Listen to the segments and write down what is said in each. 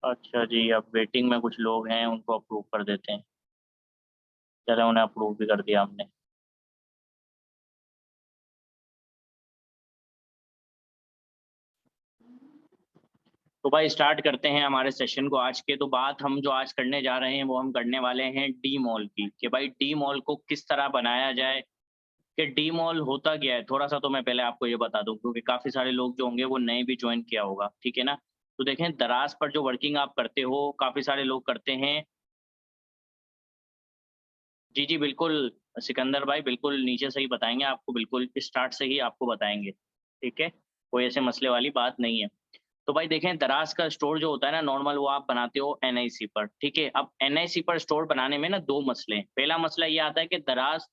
अच्छा जी, अब वेटिंग में कुछ लोग हैं, उनको अप्रूव कर देते हैं। चलो उन्हें अप्रूव भी कर दिया हमने। तो भाई स्टार्ट करते हैं हमारे सेशन को आज के। तो बात हम जो आज करने जा रहे हैं वो हम करने वाले हैं डी मॉल की, कि भाई डी मॉल को किस तरह बनाया जाए, कि डी मॉल होता क्या है। थोड़ा-सा तो मैं पहले आपको ये बता दूँ, क्योंकि काफ़ी सारे लोग जो होंगे वो नए भी जॉइन किया होगा, ठीक है ना? तो देखें, दराज़ पर जो वर्किंग आप करते हो, काफ़ी सारे लोग करते हैं। जी, जी, बिल्कुल, सिकंदर भाई बिल्कुल नीचे से ही बताएँगे आपको, बिल्कुल स्टार्ट से ही आपको बताएँगे, ठीक है? कोई ऐसे मसले वाली बात नहीं है। तो भाई देखें, दराज़ का स्टोर जो होता है ना नॉर्मल, वो आप बनाते हो एनआईसी पर, ठीक है? अब एनआईसी पर स्टोर बनाने में ना 2 मसले हैं। पहला मसला ये आता है कि दराज़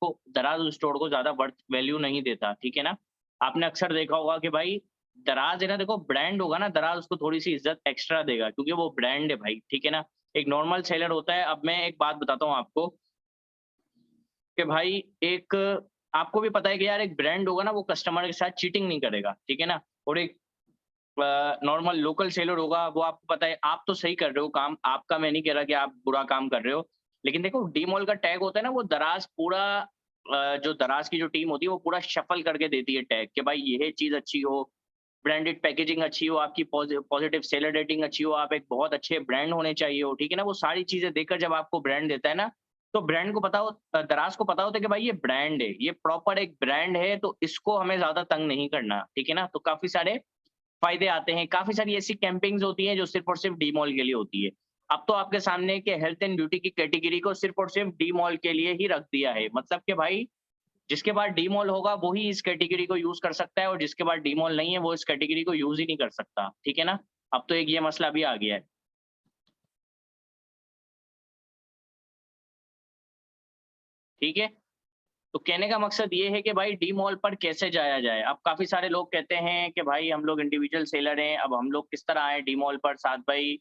उस स्टोर को ज़्यादा वर्थ वैल्यू नहीं देता, ठीक है ना? आपने अक्सर देखा होगा कि भाई दराज़ है ना, देखो ब्रांड होगा ना, दराज़ उसको थोड़ी-सी इज़्ज़त एक्स्ट्रा देगा, क्योंकि वो ब्रांड है भाई, ठीक है ना? एक नॉर्मल सेलर होता है। अब मैं एक बात बताता हूँ आपको कि भाई एक, आपको भी पता है कि यार एक ब्रांड होगा ना, वो कस्टमर के साथ चीटिंग नहीं करेगा, ठीक है ना? और एक नॉर्मल लोकल सेलर होगा, वो आपको पता है आप तो सही कर रहे हो काम, आपका मैं नहीं कह रहा कि आप बुरा काम कर रहे हो। लेकिन देखो, डी मॉल का टैग होता है ना, वो दराज़ पूरा जो दराज़ की जो टीम होती है वो पूरा शफ़ल करके देती है टैग, कि भाई ये चीज़ अच्छी हो, ब्रांडेड पैकेजिंग अच्छी हो, आपकी पॉजिटिव सेलर रेटिंग अच्छी हो, आप एक बहुत अच्छे ब्रांड होने चाहिए हो, ठीक है ना? वो सारी चीज़ें देखकर जब आपको ब्रांड देता है ना, तो ब्रांड को पता हो, दराज़ को पता होता है कि भाई ये ब्रांड है, ये प्रॉपर एक ब्रांड है, तो इसको हमें ज़्यादा तंग नहीं करना, ठीक है ना? तो काफ़ी सारे फ़ायदे आते हैं। काफ़ी सारी ऐसी कैंपेन्स होती हैं जो सिर्फ़ और सिर्फ़ डी मॉल के लिए होती है। अब तो आपके सामने है कि हेल्थ एंड ब्यूटी की कैटेगरी को सिर्फ़ और सिर्फ़ डी मॉल के लिए ही रख दिया है। मतलब कि भाई जिसके पास डी मॉल होगा वो ही इस कैटेगरी को यूज़ कर सकता है, और जिसके पास डी मॉल नहीं है वो इस कैटेगरी को यूज़ ही नहीं कर सकता। ठीक है ना? अब तो एक ये मसला भी आ गया है। ठीक है? तो कहने का मकसद ये है कि भाई डी मॉल पर कैसे जाया जाए? अब काफ़ी सारे लोग कहते हैं कि भाई हम लोग इंडिविजुअल सेलर हैं, अब हम लोग किस तरह आएँ डी मॉल पर? साथ भाई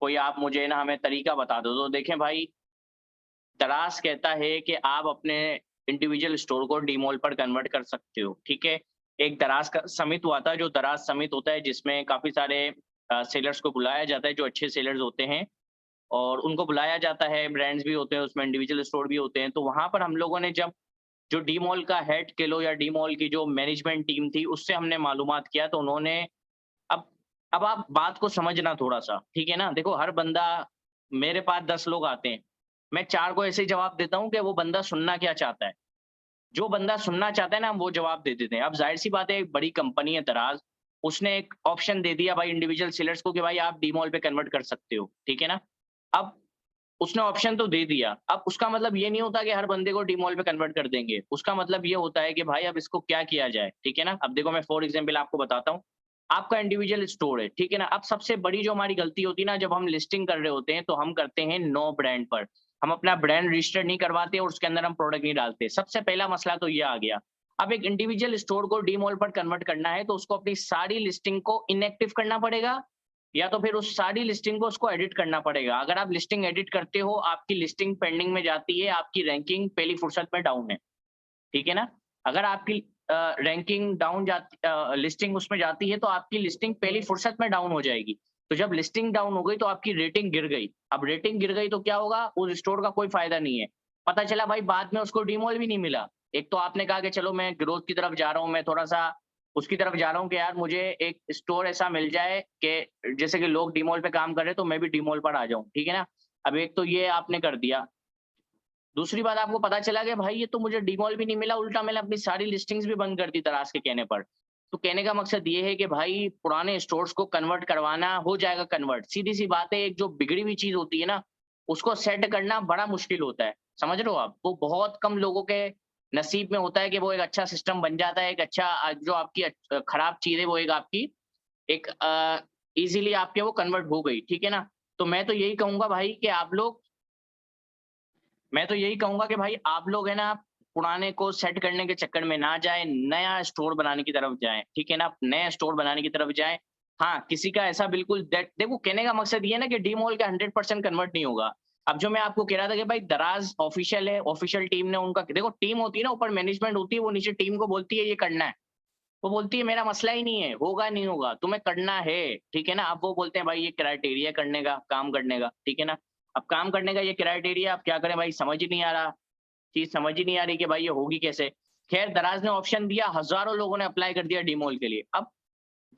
कोई आप मुझे ना हमें तरीका बता दो। तो देखें भाई, दराज़ कहता है कि आप अपने इंडिविजुअल स्टोर को डी मॉल पर कन्वर्ट कर सकते हो, ठीक है? एक दराज़ का समिट हुआ था, जो दराज़ समिट होता है, जिसमें काफ़ी सारे सेलर्स को बुलाया जाता है, जो अच्छे सेलर्स होते हैं, और उनको बुलाया जाता है, ब्रांड्स भी होते हैं उसमें, इंडिविजुअल स्टोर भी होते हैं। तो वहाँ पर हम लोगों ने जब जो डी मॉल का हेड कह लो, या डी मॉल की जो मैनेजमेंट टीम थी, उससे हमने मालूमात किया, तो उन्होंने अब अब आप बात को समझना थोड़ा-सा, ठीक है ना? देखो, हर बंदा, मेरे पास 10 लोग आते हैं, मैं 4 को ऐसे ही जवाब देता हूँ कि वो बंदा सुनना क्या चाहता है। जो बंदा सुनना चाहता है ना, हम वो जवाब दे देते हैं। अब ज़ाहिर-सी बात है, एक बड़ी कंपनी है दराज़, उसने एक ऑप्शन दे दिया भाई इंडिविजुअल सेलर्स को कि भाई आप डी मॉल पे कन्वर्ट कर सकते हो, ठीक है ना? अब उसने ऑप्शन तो दे दिया, अब उसका मतलब ये नहीं होता कि हर बंदे को डी मॉल पे कन्वर्ट कर देंगे। उसका मतलब ये होता है कि भाई अब इसको क्या किया जाए, ठीक है ना? अब देखो, मैं फॉर एग्ज़ाम्पल आपको बताता हूँ। आपका इंडिविजुअल स्टोर है, ठीक है ना? अब सबसे बड़ी जो हमारी गलती होती है ना, जब हम लिस्टिंग कर रहे होते हैं, तो हम करते हैं नो ब्रांड पर। हम अपना ब्रांड रजिस्टर नहीं करवाते और उसके अंदर हम प्रोडक्ट नहीं डालते। सबसे पहला मसला तो ये आ गया। अब एक इंडिविजुअल स्टोर को डी मॉल पर कन्वर्ट करना है, तो उसको अपनी सारी लिस्टिंग को इनएक्टिव करना पड़ेगा, या तो फिर उस सारी लिस्टिंग को उसको एडिट करना पड़ेगा। अगर आप लिस्टिंग एडिट करते हो, आपकी लिस्टिंग पेंडिंग में जाती है, आपकी रैंकिंग पहली फुर्सत में डाउन है, ठीक है ना? अगर आपकी रैंकिंग डाउन जाती, लिस्टिंग उसमें जाती है, तो आपकी लिस्टिंग पहली फुर्सत में डाउन हो जाएगी। तो जब लिस्टिंग डाउन हो गई, तो आपकी रेटिंग गिर गई। अब रेटिंग गिर गई तो क्या होगा? उस स्टोर का कोई फ़ायदा नहीं है। पता चला भाई बाद में उसको डीमॉल भी नहीं मिला। एक तो आपने कहा कि चलो मैं ग्रोथ की तरफ जा रहा हूँ, मैं थोड़ा-सा उसकी तरफ जा रहा हूँ कि यार मुझे एक स्टोर ऐसा मिल जाए कि जैसे कि लोग डीमॉल पे काम कर रहे हैं, तो मैं भी डीमॉल पर आ जाऊँ, ठीक है ना? अब एक तो ये आपने कर दिया। दूसरी बात, आपको पता चला कि भाई ये तो मुझे डीमॉल भी नहीं मिला, उल्टा मैंने अपनी सारी लिस्टिंग्स भी बंद कर दी दराज़ के कहने पर। तो कहने का मकसद ये है कि भाई पुराने स्टोर्स को कन्वर्ट करवाना हो जाएगा कन्वर्ट। सीधी-सी बात है, एक जो बिगड़ी हुई चीज़ होती है ना, उसको सेट करना बड़ा मुश्किल होता है। समझ रहे हो आप? वो बहुत कम लोगों के नसीब में होता है कि वो एक अच्छा सिस्टम बन जाता है, एक अच्छा जो आपकी खराब चीज़ है वो एक आपकी एक ईज़िली आपके वो कन्वर्ट हो गई, ठीक है ना? तो मैं तो यही कहूँगा कि भाई आप लोग है ना, पुराने को सेट करने के चक्कर में ना जाएँ, नया स्टोर बनाने की तरफ जाएँ, ठीक है ना? नया स्टोर बनाने की तरफ जाएँ। हाँ, किसी का ऐसा बिल्कुल दैट देखो, कहने का मकसद ये है ना कि डी मॉल का 100% कन्वर्ट नहीं होगा। अब जो मैं आपको कह रहा था कि भाई दराज़ ऑफ़िशियल है, ऑफ़िशियल टीम ने उनका देखो, टीम होती है ना, ऊपर मैनेजमेंट होती है, वो नीचे टीम को बोलती है ये करना है। वो बोलती है मेरा मसला ही नहीं है, होगा नहीं होगा, तुम्हें करना है, ठीक है ना। अब वो बोलते हैं भाई ये क्राइटेरिया करने का, काम करने का, ठीक है ना। अब काम करने का ये क्राइटेरिया, अब क्या करें भाई, समझ ही नहीं आ रहा, चीज समझ ही नहीं आ रही कि भाई ये होगी कैसे। खैर दराज ने ऑप्शन दिया, हजारों लोगों ने अप्लाई कर दिया डीमोल के लिए। अब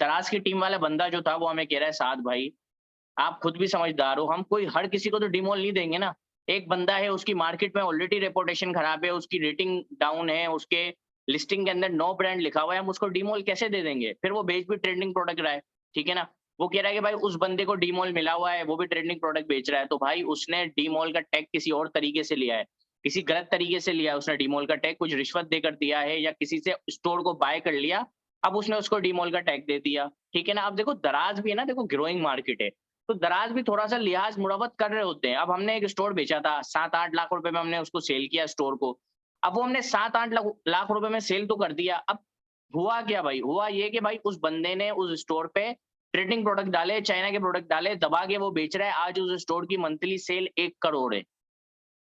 दराज की टीम वाला बंदा जो था वो हमें कह रहा है, साथ भाई आप खुद भी समझदार हो, हम कोई हर किसी को तो डीमोल नहीं देंगे ना। एक बंदा है, उसकी मार्केट में ऑलरेडी रेपुटेशन खराब है, उसकी रेटिंग डाउन है, उसके लिस्टिंग के अंदर नो ब्रांड लिखा हुआ है, हम उसको डीमोल कैसे दे देंगे? फिर वो बेच भी ट्रेंडिंग प्रोडक्ट रहा है, ठीक है ना। वो कह रहा है कि भाई उस बंदे को डीमोल मिला हुआ है, वो भी ट्रेंडिंग प्रोडक्ट बेच रहा है, तो भाई उसने डीमोल का टैग किसी और तरीके से लिया है, किसी गलत तरीके से लिया है उसने डीमोल का टैग, कुछ रिश्वत देकर दिया है या किसी से स्टोर को बाय कर लिया, अब उसने उसको डीमोल का टैग दे दिया, ठीक है ना। अब देखो दराज भी है ना, देखो ग्रोइंग मार्केट है, तो दराज भी थोड़ा-सा लिहाज़ मुरव्वत कर रहे होते हैं। अब हमने एक स्टोर बेचा था, 7-8 लाख रुपए में हमने उसको सेल किया स्टोर को। अब वो हमने 7-8 लाख लाख रुपए में सेल तो कर दिया। अब हुआ क्या भाई? हुआ ये कि भाई उस बंदे ने उस स्टोर पे ट्रेंडिंग प्रोडक्ट डाले, चाइना के प्रोडक्ट डाले, दबा के वो बेच रहा है। आज उस स्टोर की मंथली सेल 1 करोड़ है।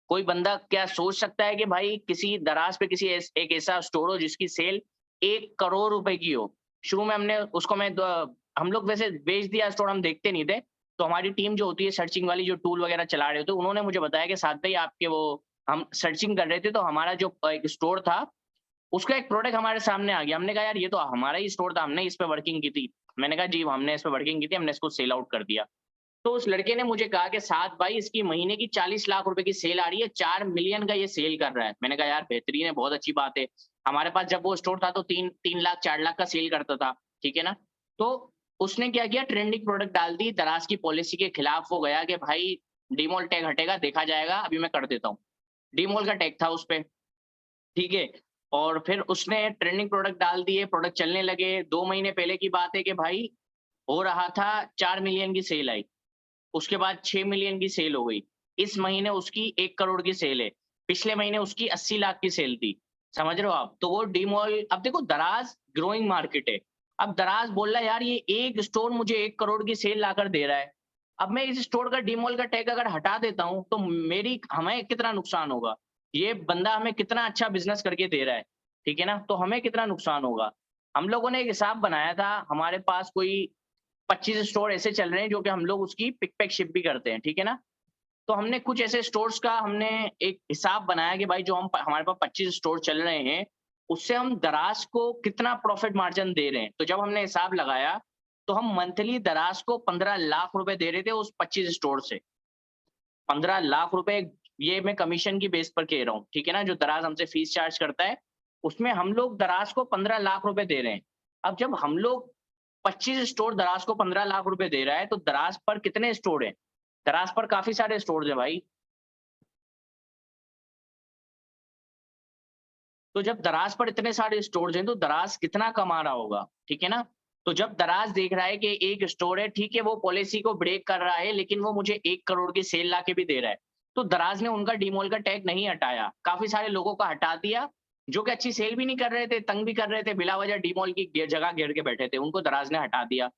कोई बंदा क्या सोच सकता है कि भाई किसी दराज पे किसी एक ऐसा स्टोर हो जिसकी सेल 1 करोड़ रुपए की हो? शुरू में हमने उसको मैं द हम लोग वैसे बेच दिया स्टोर, हम देखते नहीं थे। तो हमारी टीम जो होती है सर्चिंग वाली, जो टूल वगैरह चला रहे होते हैं, उन्होंने मुझे बताया कि साथ भाई आपके वो, हम सर्चिंग कर रहे थे तो हमारा जो एक स्टोर था, उसका एक प्रोडक्ट हमारे सामने आ गया। हमने कहा यार ये तो हमारा ही स्टोर था, हमने इस पे वर्किंग की थी। मैंने कहा जी हमने इस पे वर्किंग की थी, हमने इसको सेल आउट कर दिया। तो उस लड़के ने मुझे कहा कि साथ भाई इसकी महीने की 40 लाख रुपए की सेल आ रही है, 4 मिलियन का ये सेल कर रहा है। मैंने कहा यार बेहतरीन है, बहुत अच्छी बात है। हमारे पास जब वो स्टोर था तो 3 लाख 4 लाख का सेल करता था, ठीक है ना। तो उसने क्या किया, ट्रेंडिंग प्रोडक्ट डाल दी, दराज की पॉलिसी के खिलाफ वो गया कि भाई डीमोल टैग हटेगा, देखा जाएगा, अभी मैं कर देता हूँ। डीमोल का टैग था उस पे, ठीक है। और फिर उसने ट्रेंडिंग प्रोडक्ट डाल दिए, प्रोडक्ट चलने लगे। 2 महीने पहले की बात है कि भाई हो रहा था, 4 मिलियन की सेल आई। उसके बाद 6 मिलियन की सेल हो गई। इस महीने उसकी 1 करोड़ की सेल है। पिछले महीने उसकी 80 लाख की सेल थी। समझ रहे हो आप? तो वो डीमॉल, अब देखो दराज ग्रोइंग मार्केट है। अब दराज बोल रहा है यार ये एक स्टोर मुझे 1 करोड़ की सेल लाकर दे रहा है। अब मैं इस स्टोर का डीमॉल का टैग अगर हटा देता हूँ तो मेरी हमें कितना नुकसान होगा? ये बंदा हमें कितना अच्छा बिज़नेस करके दे रहा है, ठीक है ना? तो हमें कितना नुकसान होगा? हम लोगों ने एक हिसाब बनाया था, हमारे पास कोई 25 स्टोर ऐसे चल रहे हैं जो कि हम लोग उसकी पिक पैक शिप भी करते हैं, ठीक है ना? तो हमने कुछ ऐसे स्टोर्स का हमने एक हिसाब बनाया कि भाई जो हम हमारे पास 25 स्टोर चल रहे हैं, उससे हम दराज को कितना प्रॉफिट मार्जिन दे रहे हैं। तो जब हमने हिसाब लगाया, तो हम मंथली दराज को 15 लाख रुपए दे रहे थे उस 25 स्टोर से। 15 लाख रुपए, ये मैं कमीशन की बेस पर कह रहा हूँ, ठीक है ना? जो दराज हमसे फीस चार्ज करता है, उसमें हम लोग दराज को 15 लाख रुपए दे रहे हैं। अब जब हम लोग 25 स्टोर दराज को 15 लाख रुपए दे रहा है, तो दराज पर कितने स्टोर हैं? दराज पर काफ़ी सारे स्टोर्स हैं भाई। तो जब दराज पर इतने सारे स्टोर्स हैं, तो दराज कितना कमा रहा होगा, ठीक है ना? तो जब दराज देख रहा है कि एक स्टोर है, ठीक है, वो पॉलिसी को ब्रेक कर रहा है, लेकिन वो मुझे 1 करोड़ की सेल लाके भी दे रहा है। तो दराज ने उनका डीमॉल का टैग नहीं हटाया, काफ़ी सारे लोगों का हटा दिया, जो कि अच्छी सेल भी नहीं कर रहे थे, तंग भी कर रहे थे, बिला वजह डीमॉल की जगह घेर के बैठे थे, उनको दराज ने हटा दिया।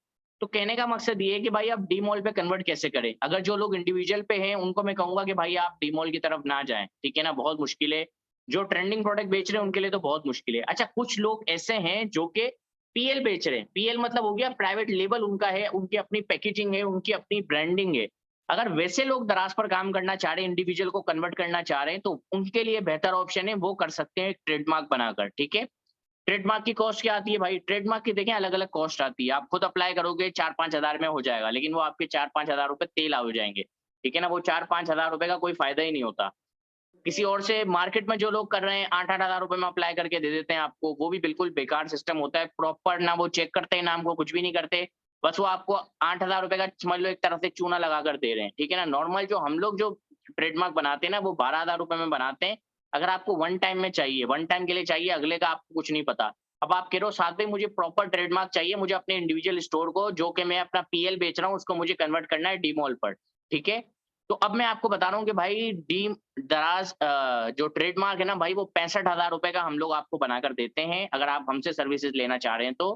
तो कहने का मकसद ये है कि भाई आप डीमॉल पे कन्वर्ट कैसे करें? अगर जो लोग इंडिविजुअल पे हैं, उनको मैं कहूँगा कि भाई आप डीमॉल की तरफ ना जाएँ, ठीक है ना? बहुत मुश्किल है। जो ट्रेंडिंग प्रोडक्ट बेच रहे हैं उनके लिए तो बहुत मुश्किल है। अच्छा कुछ लोग ऐसे हैं जो कि पीएल बेच रहे हैं। पीएल मतलब हो गया प्राइवेट लेबल उनका है, उनकी अपनी पैकेजिंग है, उनकी अपनी ब्रांडिंग है। अगर वैसे लोग दराज पर काम करना चाह रहे हैं, इंडिविजुअल को कन्वर्ट करना चाह रहे हैं, तो उनके लिए बेहतर ऑप्शन है, वो कर सकते हैं ट्रेडमार्क बनाकर, ठीक है? ट्रेडमार्क की कॉस्ट क्या आती है भाई? ट्रेडमार्क की देखें अलग-अलग कॉस्ट आती है। आप खुद अप्लाई करोगे 4-5 हज़ार में हो जाएगा, लेकिन वो आपके 4-5 हज़ार रुपए तेल हो जाएँगे, ठीक है ना? वो 4-5 हज़ार रुपए का कोई फ़ायदा ही नहीं होता। किसी और से मार्केट में जो लोग कर रहे हैं 8-8 हज़ार रुपए में अप्लाई करके दे देते हैं आपको, वो भी बिल्कुल बेकार सिस्टम होता है। प्रॉपर ना वो चेक करते हैं, ना हमको कुछ भी नहीं करते। बस वो आपको 8 हज़ार रुपए का समझ लो एक तरह से चूना लगा कर दे रहे हैं, ठीक है ना? नॉर्मल जो हम लोग जो ट्रेडमार्क बनाते हैं ना, वो 12 हज़ार रुपए में बनाते हैं। अगर आपको वन टाइम में चाहिए, वन टाइम के लिए चाहिए, अगले का आपको कुछ नहीं पता। अब आप कह रहे हो साथ में मुझे प्रॉपर ट्रेडमार्क चाहिए, मुझे अपने इंडिविजुअल स्टोर को जो कि मैं अपना पीएल बेच रहा हूँ, उसको मुझे कन्वर्ट करना है डीमॉल पर, ठीक है? तो अब मैं आपको बता रहा हूँ कि भाई दराज जो ट्रेडमार्क है ना भाई, वो 65 हज़ार रुपए का हम लोग आपको बनाकर देते हैं, अगर आप हमसे सर्विसेज़ लेना चाह रहे हैं तो।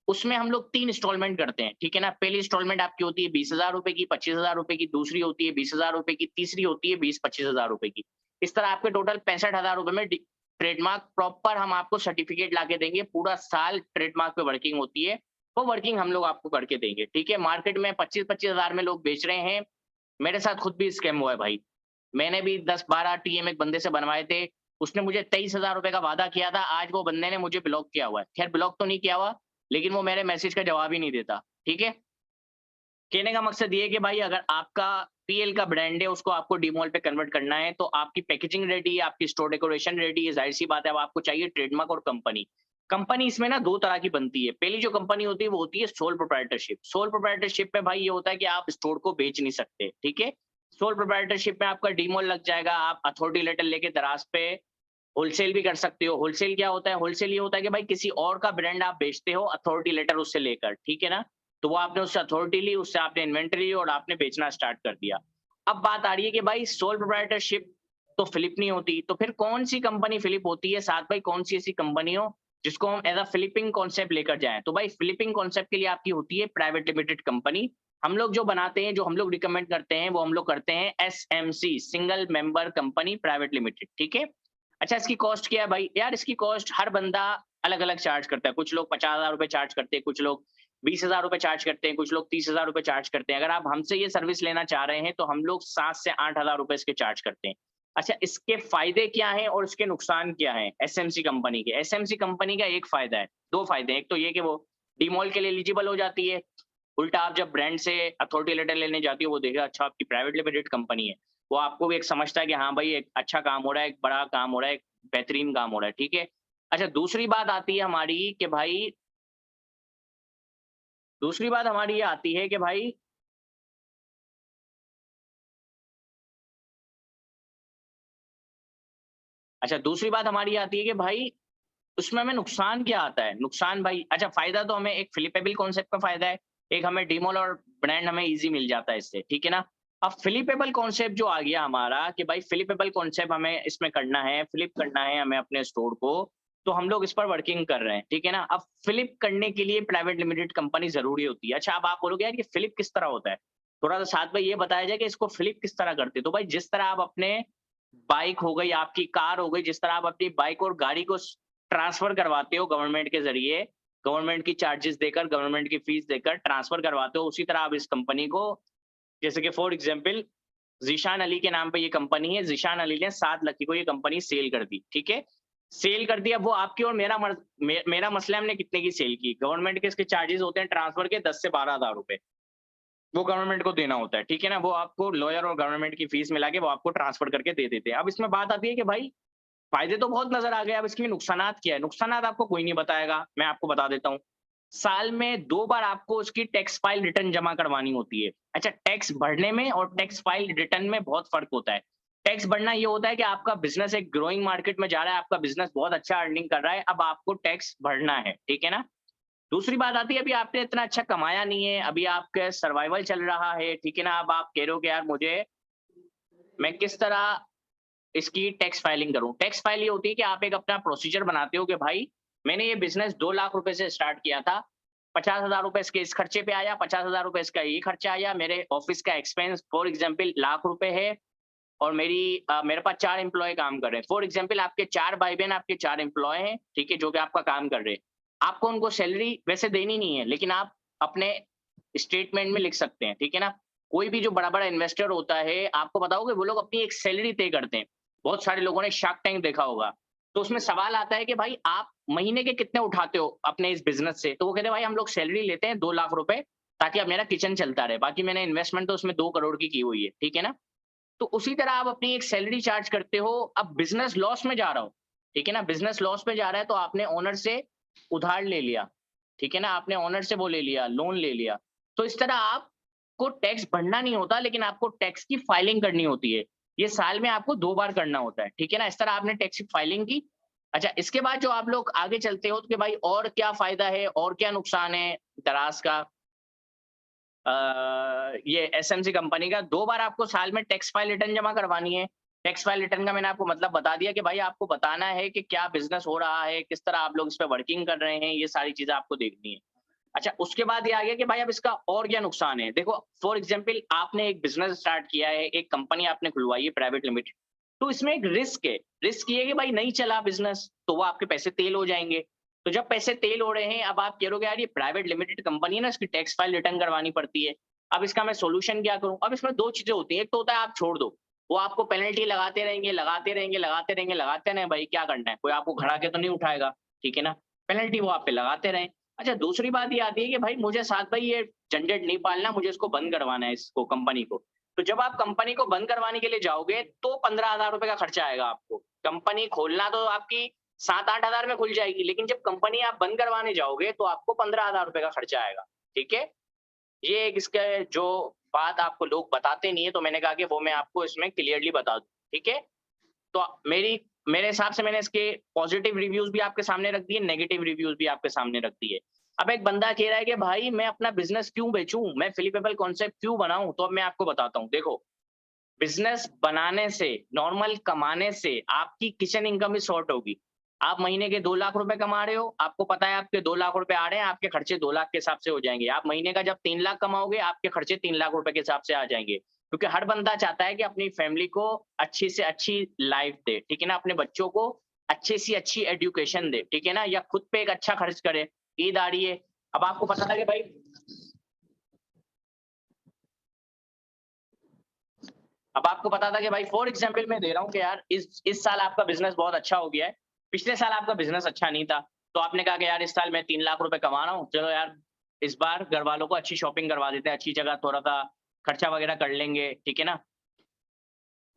उसमें हम लोग 3 इंस्टॉलमेंट करते हैं, ठीक है ना? पहली इंस्टॉलमेंट आपकी होती है 20 हज़ार रुपए की, 25 हज़ार रुपए की, दूसरी होती है 20 हज़ार रुपए की, तीसरी होती है 20-25 हज़ार रुपए की। इस तरह आपके टोटल 65 हज़ार रुपए में ट्रेडमार्क प्रॉपर हम आपको सर्टिफिकेट ला के देंगे, पूरा साल ट्रेडमार्क पे वर्किंग होती है, वो वर्किंग हम लोग आपको करके देंगे, ठीक है। मार्केट में 25-25 हजार में लोग बेच रहे हैं, मेरे साथ खुद भी स्कैम हुआ है भाई। मैंने भी 10-12 टीएम एक बंदे से बनवाए थे, उसने मुझे 23,000 रुपए का वादा किया था, आज वो बंदे ने मुझे ब्लॉक किया हुआ है। खैर ब्लॉक तो नहीं किया हुआ, लेकिन वो मेरे मैसेज का जवाब ही नहीं देता, ठीक है। कहने का मकसद ये है कि भाई अगर आपका पीएल का ब्रांड है, उसको आपको डीमॉल पे कन्वर्ट करना है, तो आपकी पैकेजिंग रेडी है, आपकी स्टोर डेकोरेशन रेडी है, जाहिर सी बात है अब आपको चाहिए ट्रेडमार्क और कंपनी। कंपनी इसमें ना 2 तरह की बनती है। पहली जो कंपनी होती है वो होती है सोल प्रोप्राइटरशिप। सोल प्रोप्राइटरशिप में भाई ये होता है कि आप स्टोर को बेच नहीं सकते, ठीक है। सोल प्रोप्राइटरशिप में आपका डीमॉल लग जाएगा, आप अथॉरिटी लेटर लेके दराज पे होलसेल भी कर सकते हो। होलसेल क्या होता है? होलसेल ये होता है कि भाई किसी और का ब्रांड आप बेचते हो अथॉरिटी लेटर उससे लेकर, ठीक है ना? तो वो आपने उससे अथॉरिटी ली, उससे आपने इन्वेंटरी ली और आपने बेचना स्टार्ट कर दिया। अब बात आ रही है कि भाई सोल प्रोप्राइटरशिप तो फिलिप नहीं होती, तो फिर कौन सी कंपनी फिलिप होती है? साथ भाई कौन सी ऐसी कंपनी हो जिसको हम एज अ फिलिपिंग कॉन्सेप्ट लेकर जाएं? तो भाई फिलिपिंग कॉन्सेप्ट के लिए आपकी होती है प्राइवेट लिमिटेड कंपनी। हम लोग जो बनाते हैं, जो हम लोग रिकमेंड करते हैं, वो हम लोग करते हैं SMC, single member company private limited, ठीक है। अच्छा इसकी कॉस्ट क्या है भाई? यार इसकी कॉस्ट हर बंदा अलग-अलग चार्ज करता है। कुछ लोग 50,000 रुपए चार्ज करते हैं, कुछ लोग 20,000 रुपए चार्ज करते हैं, कुछ लोग 30,000 रुपए चार्ज करते हैं। अगर आप हमसे ये सर्विस लेना चाह रहे हैं, तो हम लोग 7 से 8,000 रुपए इसके चार्ज करते हैं। अच्छा इसके फायदे क्या हैं और इसके नुकसान क्या हैं एसएमसी कंपनी के? एसएमसी कंपनी का एक फायदा है, 2 फायदे हैं। एक तो ये कि वो डीमॉल के लिए एलिजिबल हो जाती है। उल्टा आप जब ब्रांड से अथॉरिटी लेटर लेने जाती हो, वो देखेगा अच्छा आपकी प्राइवेट लिमिटेड कंपनी है। वो आपको भी एक समझता है कि हाँ भाई एक अच्छा काम हो रहा है, एक बड़ा काम हो रहा है, एक बेहतरीन काम हो रहा है, ठीक है। अच्छा दूसरी बात आती है हमारी कि भाई दूसरी बात हमारी ये आती है कि भाई अच्छा दूसरी बात हमारी ये आती है कि भाई उसमें हमें नुकसान क्या आता है? नुकसान भाई अच्छा फ़ायदा तो हमें एक फ्लिपेबल कॉन्सेप्ट का फ़ायदा है, एक हमें डीमॉल और ब्रांड हमें ईज़ी मिल जाता है इससे, ठीक है ना? अब फ्लिपेबल कॉन्सेप्ट जो आ गया हमारा कि भाई फ्लिपेबल कॉन्सेप्ट हमें इसमें करना है, फ्लिप करना है हमें अपने स्टोर को, तो हम लोग इस पर वर्किंग कर रहे हैं, ठीक है ना? अब फ्लिप करने के लिए प्राइवेट लिमिटेड कंपनी ज़रूरी होती है। अच्छा अब आप बोलोगे यार ये फ्लिप किस तरह होता है? थोड़ा-सा साथ में ये बताया जाए कि इसको फ्लिप किस तरह करते हैं? तो भाई जिस तरह आप अपने बाइक हो गई, आपकी कार हो गई, जिस तरह आप अपनी बाइक और गाड़ी को ट्रांसफर करवाते हो गवर्नमेंट के ज़रिए, गवर्नमेंट की चार्जेस देकर, गवर्नमेंट की फीस देकर ट्रांसफर करवाते हो, उसी तरह आप इस कंपनी को जैसे कि फॉर एग्जांपल ज़ीशान अली के नाम पे ये कंपनी है, ज़ीशान अली ने 7 लाख की को ये कंपनी सेल कर दी, ठीक है? सेल कर दी, अब वो आपकी और मेरा मसला है हमने कितने की सेल की। गवर्नमेंट के इसके चार्जेस होते हैं ट्रांसफर के 10 से 12,000 रुपए। वो गवर्नमेंट को देना होता है, ठीक है ना? वो आपको लॉयर और गवर्नमेंट की फीस मिला के वो आपको ट्रांसफर करके दे देते हैं। अब इसमें बात आती है कि भाई फायदे तो बहुत नज़र आ गए, अब इसके नुकसानात क्या है? नुकसानात आपको कोई नहीं बताएगा, मैं आपको बता देता हूँ। साल में 2 बार आपको उसकी टैक्स फाइल रिटर्न जमा करवानी होती है। अच्छा टैक्स भरने में और टैक्स फाइल रिटर्न में बहुत फ़र्क होता है। टैक्स भरना ये होता है कि आपका बिज़नेस एक ग्रोइंग मार्केट में जा रहा है, आपका बिज़नेस बहुत अच्छा अर्निंग कर रहा है, अब आपको टैक्स भरना है, ठीक है ना? दूसरी बात आती है अभी आपने इतना अच्छा कमाया नहीं है, अभी आपका सर्वाइवल चल रहा है, ठीक है ना? अब आप कह रहे हो कि यार मुझे मैं किस तरह इसकी टैक्स फाइलिंग करूँ। टैक्स फाइल ये होती है कि आप एक अपना प्रोसीजर बनाते हो कि भाई मैंने ये बिज़नेस 2 लाख रुपए से स्टार्ट किया था, 50,000 रुपए इसके इस खर्चे पे आया, 50,000 रुपए इसका ये खर्चा आया, मेरे ऑफिस का एक्सपेंस फॉर एग्जांपल लाख रुपए है और मेरे पास 4 एम्प्लॉयी काम कर रहे हैं। फॉर एग्जांपल आपके 4 भाई-बहन, आपके 4 एम्प्लॉयी हैं, ठीक है? जो कि आपका काम कर रहे हैं। आपको उनको सैलरी वैसे देनी नहीं है, लेकिन आप अपने स्टेटमेंट में लिख सकते हैं, ठीक है ना? कोई भी जो बड़ा-बड़ा इन्वेस्टर होता है, आपको पता होगा वो लोग अपनी एक सैलरी तय करते हैं। बहुत सारे लोगों ने शार्क टैंक देखा होगा। तो उसमें सवाल आता है कि भाई आप महीने के कितने उठाते हो अपने इस बिज़नेस से? तो वो कहते हैं भाई हम लोग सैलरी लेते हैं 2 लाख रुपए ताकि अब मेरा किचन चलता रहे। बाकी मैंने इन्वेस्टमेंट तो उसमें 2 करोड़ की हुई है, ठीक है ना? तो उसी तरह आप अपनी एक सैलरी चार्ज करते हो, अब बिज़नेस लॉस में जा रहा हो, ठीक है ना? बिज़नेस लॉस में जा रहा है तो आपने ओनर से उधार ले लिया, ठीक है ना? आपने ओनर से वो ले लिया, लोन ले लिया। तो इस तरह आपको टैक्स भरना नहीं होता लेकिन आपको टैक्स की फाइलिंग करनी होती है। ये साल में आपको 2 बार करना होता है, ठीक है ना? इस तरह आपने टैक्स की फाइलिंग की। अच्छा इसके बाद जो आप लोग आगे चलते हो तो कि भाई और क्या फ़ायदा है और क्या नुकसान है दराज़ का? ये एसएमसी कंपनी का 2 बार आपको साल में टैक्स फाइल रिटर्न जमा करवानी है। टैक्स फाइल रिटर्न का मैंने आपको मतलब बता दिया कि भाई आपको बताना है कि क्या बिज़नेस हो रहा है, किस तरह आप लोग इस पे वर्किंग कर रहे हैं, ये सारी चीज़ें आपको देखनी है। अच्छा उसके बाद ये आ गया कि भाई अब इसका और क्या नुकसान है? देखो फॉर एग्ज़ाम्पल आपने एक बिज़नेस स्टार्ट किया है, एक कंपनी आपने खुलवाई है प्राइवेट लिमिटेड, तो इसमें एक रिस्क है। रिस्क ये है कि भाई नहीं चला बिजनेस तो वो आपके पैसे तेल हो जाएंगे। तो जब पैसे तेल हो रहे हैं, अब आप कह रहे हो यार ये प्राइवेट लिमिटेड कंपनी है ना, इसकी टैक्स फाइल रिटर्न करवानी पड़ती है। अब इसका मैं सॉल्यूशन क्या करूं? अब इसमें दो चीजें होती हैं, एक तो होता है आप छोड़ दो, वो आपको पेनल्टी लगाते रहेंगे, लगाते रहेंगे, लगाते रहेंगे, लगाते रहें, भाई क्या करना है, कोई आपको खड़ा के तो नहीं उठाएगा, ठीक है ना? पेनल्टी वो आप पे लगाते रहें। अच्छा, दूसरी बात ये आती है कि भाई मुझे साथ भाई ये झंझट नहीं पालना, मुझे इसको बंद करवाना है, इसको कंपनी को। तो जब आप कंपनी को बंद करवाने के लिए जाओगे तो 15,000 रुपए का खर्चा आएगा आपको। कंपनी खोलना तो आपकी 7-8 हज़ार में खुल जाएगी, लेकिन जब कंपनी आप बंद करवाने जाओगे तो आपको 15,000 रुपए का खर्चा आएगा, ठीक है? ये एक इसका जो बात आपको लोग बताते नहीं है, तो मैंने कहा कि वो मैं आपको इसमें क्लियरली बता दूं, ठीक है? तो मेरे हिसाब से मैंने इसके पॉजिटिव रिव्यूज भी आपके सामने रख दिए, नेगेटिव रिव्यूज भी आपके सामने रख दिए। अब एक बंदा कह रहा है कि भाई मैं अपना बिजनेस क्यों बेचूं, मैं फ्लिपेबल कॉन्सेप्ट क्यों बनाऊं? तो अब मैं आपको बताता हूं। देखो, बिजनेस बनाने से, नॉर्मल कमाने से आपकी किचन इनकम ही शॉर्ट होगी। आप महीने के 2 लाख रुपए कमा रहे हो, आपको पता है आपके 2 लाख रुपए आ रहे हैं, आपके खर्चे 2 लाख के हिसाब से हो जाएंगे। आप महीने का जब 3 लाख कमाओगे, आपके खर्चे 3 लाख रुपए के हिसाब से आ जाएंगे। क्योंकि हर बंदा चाहता है कि अपनी फैमिली को अच्छी से अच्छी लाइफ दे, ठीक है ना? अपने बच्चों को अच्छी से अच्छी एजुकेशन दे, ठीक है ना? या खुद पे एक अच्छा खर्च करे। ईद आ रही है, अब आपको पता था कि भाई अब आपको पता था कि भाई फॉर एग्जाम्पल मैं दे रहा हूँ कि यार इस साल आपका बिजनेस बहुत अच्छा हो गया है, पिछले साल आपका बिजनेस अच्छा नहीं था, तो आपने कहा कि यार इस साल मैं 3 लाख रुपए कमा रहा हूँ, चलो यार इस बार घर वालों को अच्छी शॉपिंग करवा देते हैं, अच्छी जगह थोड़ा सा खर्चा वगैरह कर लेंगे, ठीक है ना?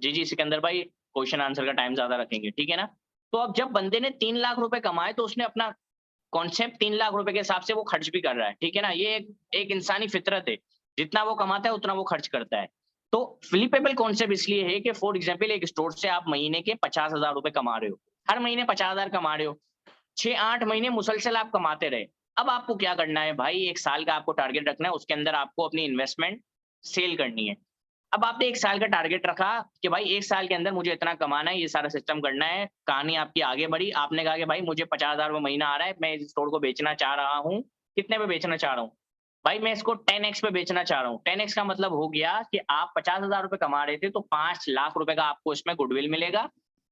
जी जी सिकंदर भाई, क्वेश्चन आंसर का टाइम ज्यादा रखेंगे, ठीक है ना? तो अब जब बंदे ने 3 लाख रुपए कमाए तो उसने अपना कॉन्सेप्ट 3 लाख रुपए के हिसाब से वो खर्च भी कर रहा है, ठीक है ना? ये एक इंसानी फितरत है, जितना वो कमाता है उतना वो खर्च करता है। तो फ्लिपेबल कॉन्सेप्ट इसलिए है कि फॉर एग्जाम्पल एक स्टोर से आप महीने के 50,000 रुपए कमा रहे हो, हर महीने 50,000 कमा रहे हो, 6-8 महीने मुसलसल आप कमाते रहे। अब आपको क्या करना है भाई, 1 साल का आपको टारगेट रखना है, उसके अंदर आपको अपनी इन्वेस्टमेंट सेल करनी है। अब आपने 1 साल का टारगेट रखा कि भाई 1 साल के अंदर मुझे इतना कमाना है, ये सारा सिस्टम करना है, कहानी आपकी आगे बढ़ी, आपने कहा कि भाई मुझे 50,000 रुपए महीना आ रहा है, मैं इस स्टोर को बेचना चाह रहा हूँ, कितने पे बेचना चाह रहा हूँ? भाई मैं इसको 10x पे बेचना चाह रहा हूँ। 10x का मतलब हो गया कि आप 50,000 रुपए कमा रहे थे, तो 5 लाख रुपए का आपको इसमें गुडविल मिलेगा।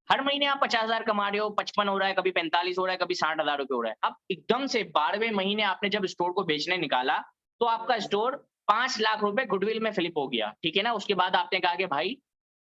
हर महीने आप 50,000 कमा रहे हो, 55 हो रहा है, कभी 45 हो रहा है, कभी 60,000 रुपए हो रहा है। अब एकदम से 12वें महीने आपने जब स्टोर को बेचने निकाला, तो आपका स्टोर 5 लाख रुपए गुडविल में फ्लिप हो गया, ठीक है ना? उसके बाद आपने कहा कि भाई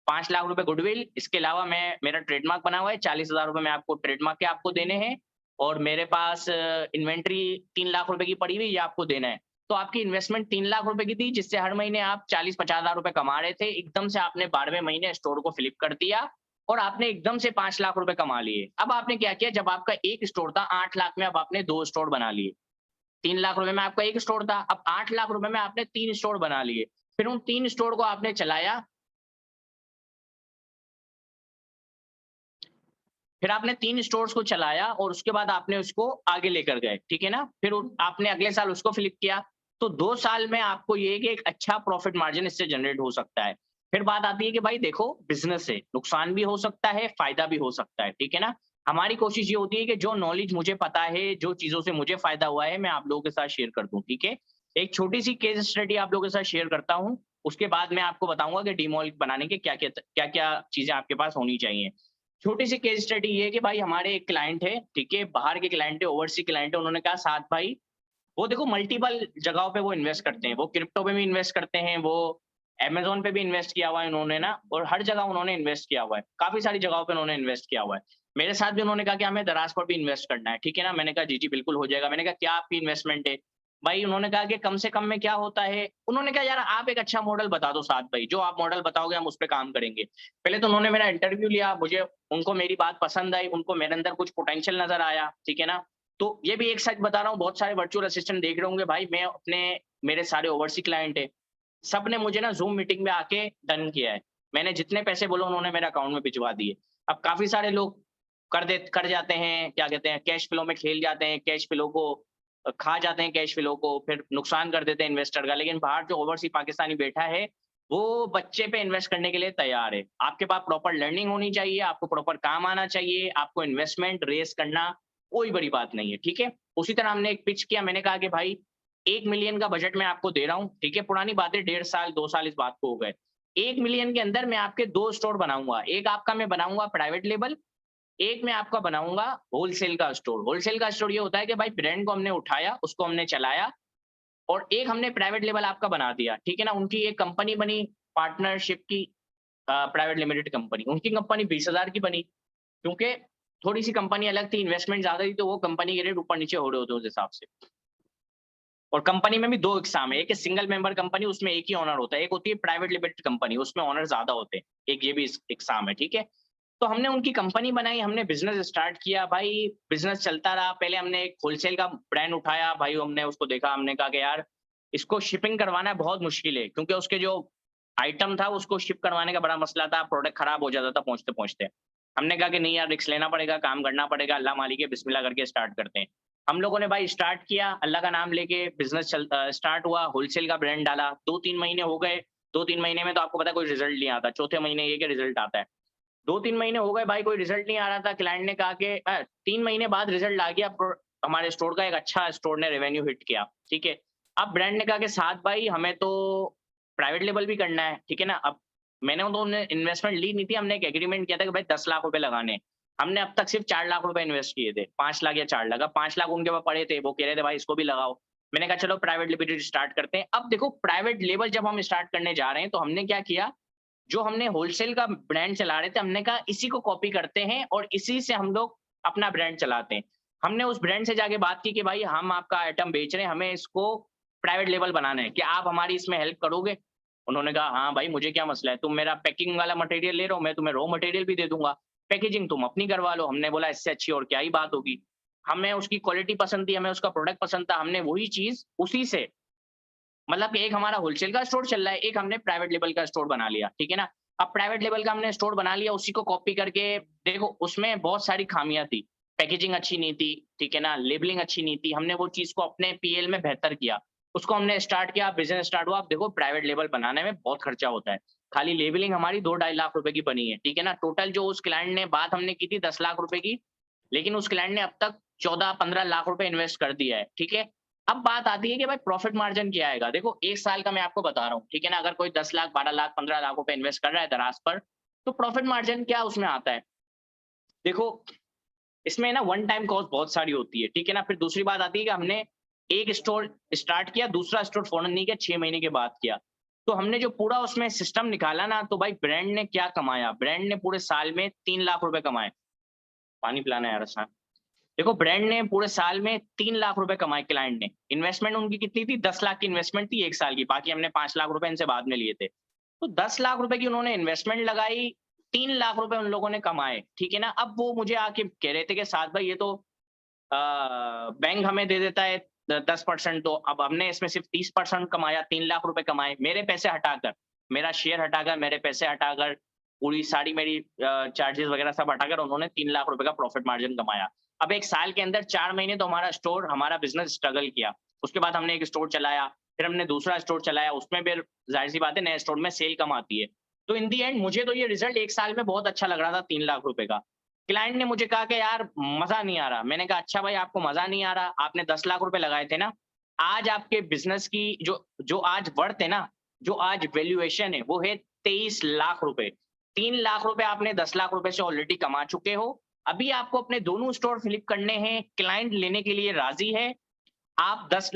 5 लाख रुपए गुडविल, इसके अलावा मैं मेरा ट्रेडमार्क बना हुआ है, 40,000 रुपए मैं आपको ट्रेडमार्क के आपको देने हैं, और मेरे पास इन्वेंटरी 3 लाख रुपए की पड़ी हुई है, ये आपको देना है। तो आपकी इन्वेस्टमेंट 3 लाख रुपए की थी, जिससे हर महीने आप 40-50,000 रुपए कमा रहे थे। एकदम से आपने 12वें महीने स्टोर को फ्लिप कर दिया और आपने एकदम से 5 लाख रुपए कमा लिए। अब आपने क्या किया, जब आपका 1 स्टोर था 8 लाख में, अब आपने 2 स्टोर बना लिए। 3 लाख रुपए में आपका 1 स्टोर था, अब 8 लाख रुपए में आपने 3 स्टोर बना लिए। फिर उन 3 स्टोर को आपने चलाया, फिर आपने 3 स्टोर्स को चलाया और उसके बाद आपने उसको आगे लेकर गए, ठीक है ना? फिर आपने अगले साल उसको फ्लिप किया, तो 2 साल में आपको ये है कि एक अच्छा प्रॉफिट मार्जिन इससे जनरेट हो सकता है। फिर बात आती है कि भाई देखो बिज़नेस है, नुकसान भी हो सकता है, फ़ायदा भी हो सकता है, ठीक है ना? हमारी कोशिश ये होती है कि जो नॉलेज मुझे पता है, जो चीज़ों से मुझे फ़ायदा हुआ है, मैं आप लोगों के साथ शेयर कर दूँ, ठीक है? एक छोटी-सी केस स्टडी आप लोगों के साथ शेयर करता हूँ, उसके बाद मैं आपको बताऊँगा कि डीमॉल बनाने के क्या-क्या चीज़ें आपके पास होनी चाहिए। छोटी सी केस स्टडी ये है कि भाई हमारे एक क्लाइंट है, ठीक है? बाहर के क्लाइंट है, ओवरसीज़ क्लाइंट है, उन्होंने कहा साथ भाई, वो देखो मल्टीपल जगहों पे वो इन्वेस्ट करते हैं, वो क्रिप्टो पे भी इन्वेस्ट करते हैं, वो अमेज़न पे भी इन्वेस्ट किया हुआ है उन्होंने ना, और हर जगह उन्होंने इन्वेस्ट किया हुआ है। काफ़ी सारी जगहों पे उन्होंने इन्वेस्ट किया हुआ है। मेरे साथ भी उन्होंने कहा कि हमें दराज़ पर भी इन्वेस्ट करना है, ठीक है ना? मैंने कहा जी, जी, बिल्कुल हो जाएगा। मैंने कहा क्या आपकी इन्वेस्टमेंट है? भाई उन्होंने कहा कि कम से कम में क्या होता है? उन्होंने कहा यार आप एक अच्छा मॉडल बता दो साथ भाई, जो आप मॉडल बताओगे हम उस पे काम करेंगे। पहले तो उन्होंने मेरा इंटरव्यू लिया, मुझे उनको मेरी बात पसंद आई, उनको मेरे अंदर कुछ पोटेंशियल नज़र आया, ठीक है ना? तो ये भी एक सच बता रहा हूँ, बहुत सारे वर्चुअल असिस्टेंट देख रहे होंगे भाई, मैं अपने मेरे सारे ओवरसीज़ क्लाइंट है, सब ने मुझे ना ज़ूम मीटिंग में आके डन किया है। मैंने जितने पैसे बोले उन्होंने मेरे अकाउंट में भिजवा दिए। अब काफ़ी सारे लोग कर जाते हैं, क्या कहते हैं, कैश फ्लो में खेल जाते हैं, कैश फ्लो को खा जाते हैं कैश फ्लो को, फिर नुकसान कर देते हैं इन्वेस्टर का। लेकिन बाहर जो ओवरसीज़ पाकिस्तानी बैठा है, वो बच्चे पे इन्वेस्ट करने के लिए तैयार है। आपके पास प्रॉपर लर्निंग होनी चाहिए, आपको प्रॉपर काम आना चाहिए, आपको इन्वेस्टमेंट रेज़ करना कोई बड़ी बात नहीं है, ठीक है? उसी तरह हमने एक पिच किया, मैंने कहा कि भाई 1 मिलियन का बजट मैं आपको दे रहा हूँ, ठीक है? पुरानी बात है, 1.5 साल, 2 साल इस बात को हो गए। 1 मिलियन के अंदर मैं आपके 2 स्टोर बनाऊँगा। एक आपका मैं बनाऊँगा प्राइवेट लेबल, एक मैं आपका बनाऊंगा होलसेल का स्टोर। होलसेल का स्टोर ये होता है कि भाई ब्रांड को हमने उठाया, उसको हमने चलाया, और एक हमने प्राइवेट लेवल आपका बना दिया, ठीक है ना? उनकी एक कंपनी बनी पार्टनरशिप की, प्राइवेट लिमिटेड कंपनी। उनकी कंपनी 20,000 की बनी, क्योंकि थोड़ी-सी कंपनी अलग थी, इन्वेस्टमेंट ज़्यादा थी, तो वो कंपनी के रेट ऊपर-नीचे हो रहे होते हैं उस हिसाब से। और कंपनी में भी 2 इकसाम है, एक है सिंगल मेंबर कंपनी, उसमें एक ही ओनर होता है, एक होती है प्राइवेट लिमिटेड कंपनी, उसमें ओनर ज़्यादा होते हैं, एक ये भी इकसाम है, ठीक है? तो हमने उनकी कंपनी बनाई, हमने बिज़नेस स्टार्ट किया, भाई बिज़नेस चलता रहा। पहले हमने एक होलसेल का ब्रांड उठाया, भाई हमने उसको देखा, हमने कहा कि यार इसको शिपिंग करवाना बहुत मुश्किल है, क्योंकि उसके जो आइटम था उसको शिप करवाने का बड़ा मसला था, प्रोडक्ट खराब हो जाता था पहुँचते-पहुँचते। हमने कहा कि नहीं यार, रिस्क लेना पड़ेगा, काम करना पड़ेगा, अल्लाह मालिक है, बिस्मिल्लाह करके स्टार्ट करते हैं। हम लोगों ने भाई स्टार्ट किया, अल्लाह का नाम लेके बिज़नेस स्टार्ट हुआ, होलसेल का ब्रांड डाला, 2-3 महीने हो गए, 2-3 महीने में तो आपको पता है कोई रिज़ल्ट नहीं आता, चौथे महीने ये कि रिज़ल्ट आता है। 2-3 महीने हो गए भाई, कोई रिज़ल्ट नहीं आ रहा था, क्लाइंट ने कहा कि 3 महीने बाद रिज़ल्ट आ गया, हमारे स्टोर का एक अच्छा स्टोर ने रेवेन्यू हिट किया, ठीक है? अब ब्रांड ने कहा कि साथ भाई हमें तो प्राइवेट लेबल भी करना है, ठीक है ना? अब मैंने तो उन्हें इन्वेस्टमेंट ली नहीं थी, हमने एक एग्रीमेंट किया था कि भाई 10 लाख रुपए लगाने हैं। हमने अब तक सिर्फ 4 लाख रुपए इन्वेस्ट किए थे, 5 लाख या 4 लाख। अब 5 लाख उनके पास पड़े थे, वो कह रहे थे भाई इसको भी लगाओ। मैंने कहा चलो प्राइवेट लिमिटेड स्टार्ट करते हैं। अब देखो प्राइवेट लेबल जब हम स्टार्ट करने जा रहे हैं, तो हमने क्या किया, जो हमने होलसेल का ब्रांड चला रहे थे, हमने कहा इसी को कॉपी करते हैं और इसी से हम लोग अपना ब्रांड चलाते हैं। हमने उस ब्रांड से जाके बात की कि भाई हम आपका आइटम बेच रहे हैं, हमें इसको प्राइवेट लेबल बनाना है, क्या आप हमारी इसमें हेल्प करोगे? उन्होंने कहा हाँ भाई, मुझे क्या मसला है, तुम मेरा पैकिंग वाला मटेरियल ले रहे हो, मैं तुम्हें रॉ मटेरियल भी दे दूंगा, पैकेजिंग तुम अपनी करवा लो। हमने बोला इससे अच्छी और क्या ही बात होगी। हमें उसकी क्वालिटी पसंद थी, हमें उसका प्रोडक्ट पसंद था, हमने वही चीज उसी से, मतलब कि एक हमारा होलसेल का स्टोर चल रहा है, एक हमने प्राइवेट लेवल का स्टोर बना लिया, ठीक है ना? अब प्राइवेट लेवल का हमने स्टोर बना लिया, उसी को कॉपी करके देखो उसमें बहुत सारी खामियाँ थी। पैकेजिंग अच्छी नहीं थी, ठीक है ना? लेबलिंग अच्छी नहीं थी। हमने वो चीज़ को अपने पीएल में बेहतर किया। उसको हमने स्टार्ट किया, बिज़नेस स्टार्ट हुआ। अब देखो प्राइवेट लेवल बनाने में बहुत खर्चा होता है। खाली लेबलिंग हमारी 2 ढाई लाख रुपए की बनी है, ठीक है ना? टोटल जो उस क्लाइंट ने बात हमने की थी 10 लाख रुपए की, लेकिन उस क्लाइंट ने अब तक 14-15 लाख रुपए इन्वेस्ट कर दिया है, ठीक है? अब बात आती है कि भाई प्रॉफिट मार्जिन क्या आएगा? देखो 1 साल का मैं आपको बता रहा हूँ, ठीक है ना? अगर कोई 10 लाख, 12 लाख, 15 लाख रुपए इन्वेस्ट कर रहा है दराज़ पर, तो प्रॉफिट मार्जिन क्या उसमें आता है? देखो, इसमें ना वन टाइम कॉस्ट बहुत सारी होती है, ठीक है ना? फिर दूसरी बात आती है कि हमने एक स्टोर स्टार्ट किया, दूसरा स्टोर फौरन नहीं किया, 6 महीने के बाद किया। तो हमने जो पूरा उसमें सिस्टम निकाला ना, तो भाई ब्रांड ने क्या कमाया? ब्रांड ने पूरे साल में 3 लाख रुपए कमाए। पानी पिलाना है यार आसान। देखो ब्रांड ने पूरे साल में 3 लाख रुपए कमाए क्लाइंट ने। इन्वेस्टमेंट उनकी कितनी थी? 10 लाख की इन्वेस्टमेंट थी 1 साल की, बाकी हमने 5 लाख रुपए इनसे बाद में लिए थे। तो 10 लाख रुपए की उन्होंने इन्वेस्टमेंट लगाई, 3 लाख रुपए उन लोगों ने कमाए, ठीक है ना? अब वो मुझे आके कह रहे थे कि साथ भाई ये तो बैंक हमें दे देता है 10%, तो अब हमने इसमें सिर्फ 30% कमाया, 3 लाख रुपए कमाए। मेरे पैसे हटाकर, मेरा शेयर हटाकर, मेरे पैसे हटाकर, पूरी सारी मेरी चार्जेज़ वगैरह सब हटाकर उन्होंने 3 लाख रुपए का प्रॉफिट मार्जिन कमाया। अब 1 साल के अंदर 4 महीने तो हमारा बिज़नेस स्ट्रगल किया। उसके बाद हमने एक स्टोर चलाया, फिर हमने दूसरा स्टोर चलाया, उसमें फिर ज़ाहिर-सी बात है नए स्टोर में सेल कम आती है। तो इन द एंड मुझे तो ये रिज़ल्ट 1 साल में बहुत अच्छा लग रहा था 3 लाख रुपए का। क्लाइंट ने मुझे कहा कि यार मज़ा नहीं आ रहा। मैंने कहा अच्छा भाई आपको मज़ा नहीं आ रहा, आपने 10 लाख रुपए लगाए थे ना, आज आपके बिज़नेस की जो जो आज वर्थ है ना, जो आज वैल्यूएशन है वो है 23 लाख रुपए। 3 लाख रुपए आपने 10 लाख रुपए से ऑलरेडी कमा चुके हो। अभी आपको अपने दोनों स्टोर फ्लिप करने हैं, क्लाइंट लेने के लिए राज़ी है। आप 10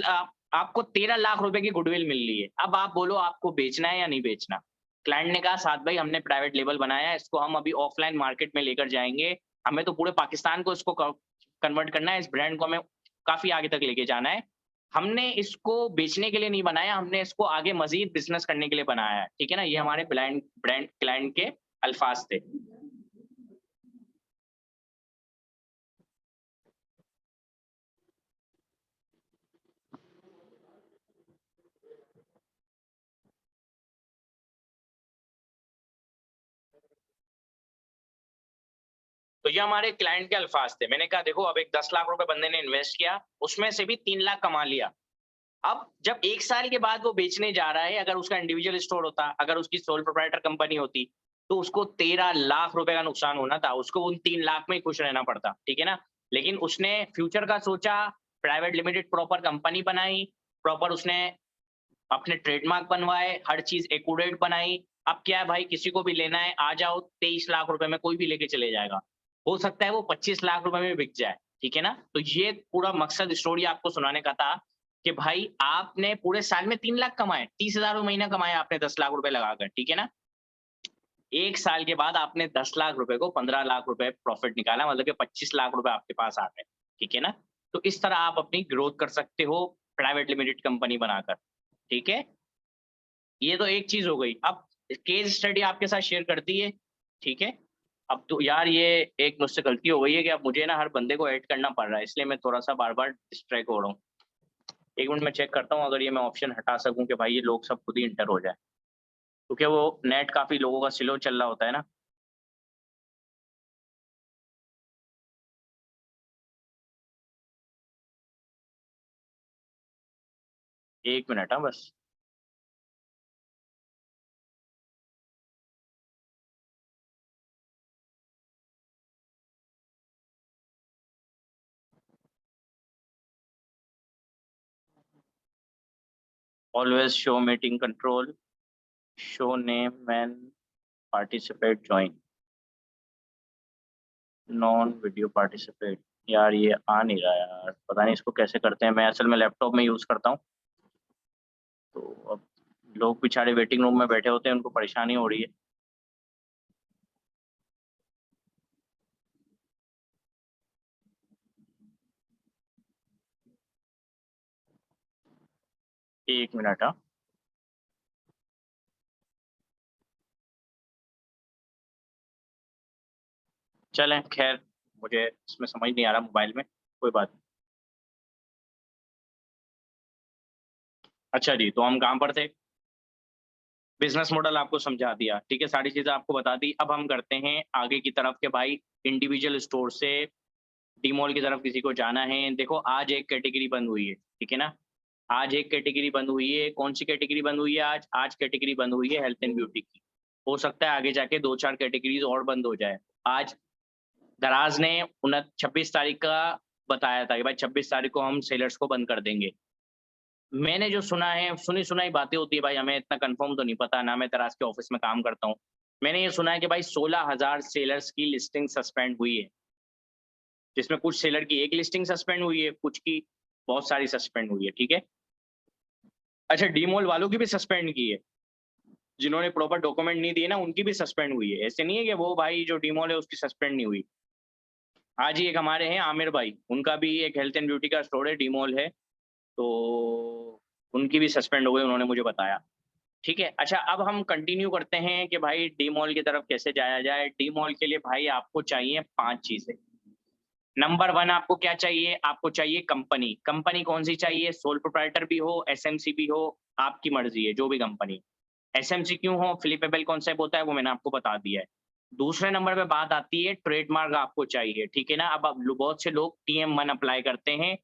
आपको 13 लाख रुपए की गुडविल मिल रही है। अब आप बोलो आपको बेचना है या नहीं बेचना? क्लाइंट ने कहा साद भाई हमने प्राइवेट लेबल बनाया है, इसको हम अभी ऑफलाइन मार्केट में लेकर जाएँगे। हमें तो पूरे पाकिस्तान को इसको कन्वर्ट करना है, इस ब्रांड को हमें काफ़ी आगे तक लेके जाना है। हमने इसको बेचने के लिए नहीं बनाया, हमने इसको आगे मज़ीद बिज़नेस करने के लिए बनाया है। ठीक है ना? ये हमारे ब्रांड ब्रांड क्लाइंट के अल्फाज़ थे। तो ये हमारे क्लाइंट के अल्फाज़ थे। मैंने कहा देखो अब एक 10 लाख रुपए बंदे ने इन्वेस्ट किया, उसमें से भी 3 लाख कमा लिया। अब जब 1 साल के बाद वो बेचने जा रहा है, अगर उसका इंडिविजुअल स्टोर होता, अगर उसकी सोल प्रोप्राइटर कंपनी होती, तो उसको 13 लाख रुपए का नुकसान होना था। उसको उन 3 लाख में ही खुश रहना पड़ता, ठीक है ना? लेकिन उसने फ्यूचर का सोचा, प्राइवेट लिमिटेड प्रॉपर कंपनी बनाई, प्रॉपर उसने अपने ट्रेडमार्क बनवाए, हर चीज़ एक्यूरेट बनाई। अब क्या है भाई किसी को भी लेना है, आ जाओ 23 लाख रुपए में कोई भी लेके चले जाएगा। हो सकता है वो 25 लाख रुपए में बिक जाए, ठीक है ना? तो ये पूरा मकसद स्टोरी आपको सुनाने का था कि भाई आपने पूरे साल में 3 लाख कमाए, 30,000 महीना कमाए आपने 10 लाख रुपए लगाकर, ठीक है ना? 1 साल के बाद आपने 10 लाख रुपए को 15 लाख रुपए प्रॉफिट निकाला, मतलब कि 25 लाख रुपए आपके पास आ गए, ठीक है ना? तो इस तरह आप अपनी ग्रोथ कर सकते हो प्राइवेट लिमिटेड कंपनी बनाकर, ठीक है? ये तो एक चीज़ हो गई। अब केस स्टडी आपके साथ शेयर कर दी है, ठीक है? अब तो यार ये एक मुझसे गलती हो गई है कि अब मुझे ना हर बंदे को ऐड करना पड़ रहा है, इसलिए मैं थोड़ा-सा बार-बार डिस्ट्रैक्ट हो रहा हूँ। 1 मिनट मैं चेक करता हूँ अगर ये मैं ऑप्शन हटा सकूँ कि भाई ये लोग सब खुद ही एंटर हो जाएँ। क्योंकि वो नेट काफ़ी लोगों का स्लो चल रहा होता है ना। 1 मिनट हाँ बस। Always show meeting control, show name when participate join, non video participate. यार ये आ नहीं रहा यार, पता नहीं इसको कैसे करते हैं? मैं असल में लैपटॉप में यूज़ करता हूँ। तो अब लोग बेचारे वेटिंग रूम में बैठे होते हैं, उनको परेशानी हो रही है। एक मिनट हाँ। चलें खैर, मुझे इसमें समझ नहीं आ रहा मोबाइल में, कोई बात नहीं। अच्छा जी, तो हम कहाँ पर थे? बिज़नेस मॉडल आपको समझा दिया, ठीक है, सारी चीज़ें आपको बता दी। अब हम करते हैं आगे की तरफ कि भाई इंडिविजुअल स्टोर से डीमॉल की तरफ किसी को जाना है। देखो आज एक कैटेगरी बंद हुई है, ठीक है ना? आज एक कैटेगरी बंद हुई है, कौन-सी कैटेगरी बंद हुई है आज? आज कैटेगरी बंद हुई है हेल्थ एंड ब्यूटी की। हो सकता है आगे जाके 2-4 कैटेगरीज़ और बंद हो जाए। आज दराज़ ने 26 तारीख का बताया था कि भाई 26 तारीख को हम सेलर्स को बंद कर देंगे। मैंने जो सुना है, सुनी-सुनाई बातें होती है भाई, हमें इतना कन्फर्म तो नहीं पता, ना मैं दराज़ के ऑफ़िस में काम करता हूँ। मैंने ये सुना है कि भाई 16,000 सेलर्स की लिस्टिंग सस्पेंड हुई है, जिसमें कुछ सेलर की 1 लिस्टिंग सस्पेंड हुई है, कुछ की बहुत सारी सस्पेंड हुई है, ठीक है? अच्छा डीमॉल वालों की भी सस्पेंड की है, जिन्होंने प्रॉपर डॉक्यूमेंट नहीं दिए ना, उनकी भी सस्पेंड हुई है। ऐसे नहीं है कि वो भाई जो डीमॉल है उसकी सस्पेंड नहीं हुई। आज ही एक हमारे हैं आमिर भाई, उनका भी एक हेल्थ एंड ब्यूटी का स्टोर है, डीमॉल है, तो उनकी भी सस्पेंड हो गई, उन्होंने मुझे बताया। ठीक है, अच्छा अब हम कंटिन्यू करते हैं कि भाई डी मॉल की तरफ कैसे जाया जाए। डी मॉल के लिए भाई आपको चाहिए 5 चीज़ें। नंबर 1 आपको क्या चाहिए? आपको चाहिए कंपनी। कंपनी कौन-सी चाहिए? सोल प्रोप्राइटर भी हो, एसएमसी भी हो, आपकी मर्ज़ी है, जो भी कंपनी। एसएमसी क्यों हो? फ्लिपेबल कॉन्सेप्ट होता है, वो मैंने आपको बता दिया है। दूसरे नंबर पे बात आती है ट्रेडमार्क आपको चाहिए, ठीक है ना? अब बहुत से लोग टीएम1 अप्लाई करते हैं,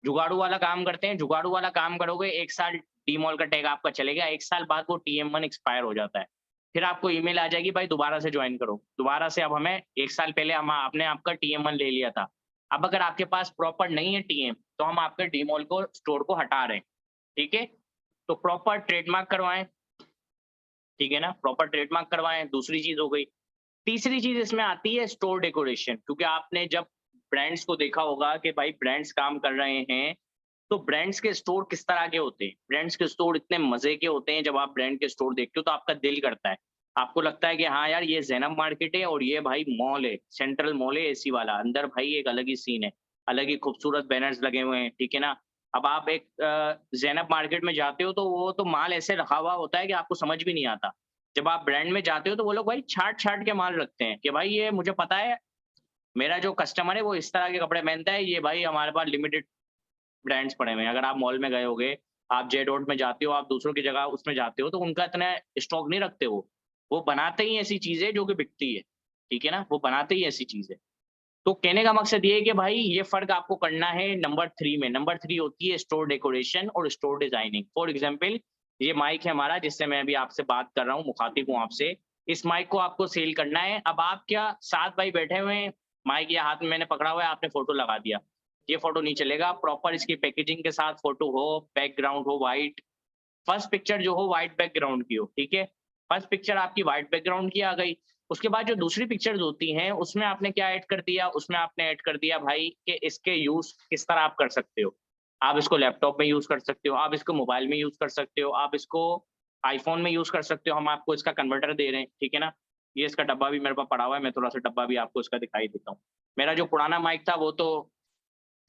जुगाड़ू वाला काम करते हैं, जुगाड़ू वाला काम करोगे 1 साल डी मॉल का टैग आपका चलेगा, 1 साल बाद वो टीएम1 एक्सपायर हो जाता है। फिर आपको ईमेल आ जाएगी भाई दोबारा से जॉइन करो। दोबारा से अब हमें 1 साल पहले हम आपने आपका टीएम1 ले लिया था। अब अगर आपके पास प्रॉपर नहीं है टीएम, तो हम आपके डी मॉल को स्टोर को हटा रहे हैं, ठीक है? तो प्रॉपर ट्रेडमार्क करवाएँ, ठीक है ना? प्रॉपर ट्रेडमार्क करवाएँ, दूसरी चीज़ हो गई। तीसरी चीज़ इसमें आती है स्टोर डेकोरेशन, क्योंकि आपने जब ब्रांड्स को देखा होगा कि भाई ब्रांड्स काम कर रहे हैं, तो ब्रांड्स के स्टोर किस तरह के होते हैं? ब्रांड्स के स्टोर इतने मज़े के होते हैं, जब आप ब्रांड के स्टोर देखते हो तो आपका दिल करता है। आपको लगता है कि हाँ यार, ये ज़ैनब मार्केट है और ये भाई मॉल है, सेंट्रल मॉल है एसी वाला। अंदर भाई एक अलग ही सीन है, अलग ही खूबसूरत बैनर्स लगे हुए हैं, ठीक है ना? अब आप एक ज़ैनब मार्केट में जाते हो तो वो तो माल ऐसे रखा हुआ होता है कि आपको समझ भी नहीं आता। जब आप ब्रांड में जाते हो तो वो लोग भाई छाँट-छाँट के माल रखते हैं कि भाई ये मुझे पता है, मेरा जो कस्टमर है वो इस तरह के कपड़े पहनता है, ये भाई हमारे पास लिमिटेड ब्रांड्स पड़े हुए हैं। अगर आप मॉल में गए होगे, आप जे डॉट में जाते हो, आप दूसरों की जगह उसमें जाते हो, तो उनका इतना स्टॉक नहीं रखते वो। वो बनाते ही ऐसी चीज़ें जो कि बिकती है, ठीक है ना? वो बनाते ही ऐसी चीज़ें। तो कहने का मकसद ये है कि भाई ये फ़र्क आपको करना है नंबर 3 में। नंबर 3 होती है स्टोर डेकोरेशन और स्टोर डिज़ाइनिंग। फॉर एग्ज़ाम्पल ये माइक है हमारा जिससे मैं अभी आपसे बात कर रहा हूँ, मुखातिब हूँ आपसे। इस माइक को आपको सेल करना है। अब आप क्या 7 भाई बैठे हुए हैं, माइक ये हाथ में मैंने पकड़ा हुआ है, आपने फ़ोटो लगा दिया। ये फ़ोटो नहीं चलेगा, प्रॉपर इसकी पैकेजिंग के साथ फ़ोटो हो, बैकग्राउंड हो व्हाइट, फर्स्ट पिक्चर जो हो व्हाइट बैकग्राउंड की हो, ठीक है? फर्स्ट पिक्चर आपकी व्हाइट बैकग्राउंड की आ गई। उसके बाद जो दूसरी पिक्चर्स होती हैं उसमें आपने क्या ऐड कर दिया, उसमें आपने ऐड कर दिया भाई कि इसके यूज किस तरह आप कर सकते हो। आप इसको लैपटॉप में यूज कर सकते हो, आप इसको मोबाइल में यूज कर सकते हो, आप इसको आईफोन में यूज कर सकते हो, हम आपको इसका कन्वर्टर दे रहे हैं, ठीक है ना। ये इसका डब्बा भी मेरे पास पड़ा हुआ है, मैं थोड़ा सा डब्बा भी आपको इसका दिखाई देता हूँ। मेरा जो पुराना माइक था वो तो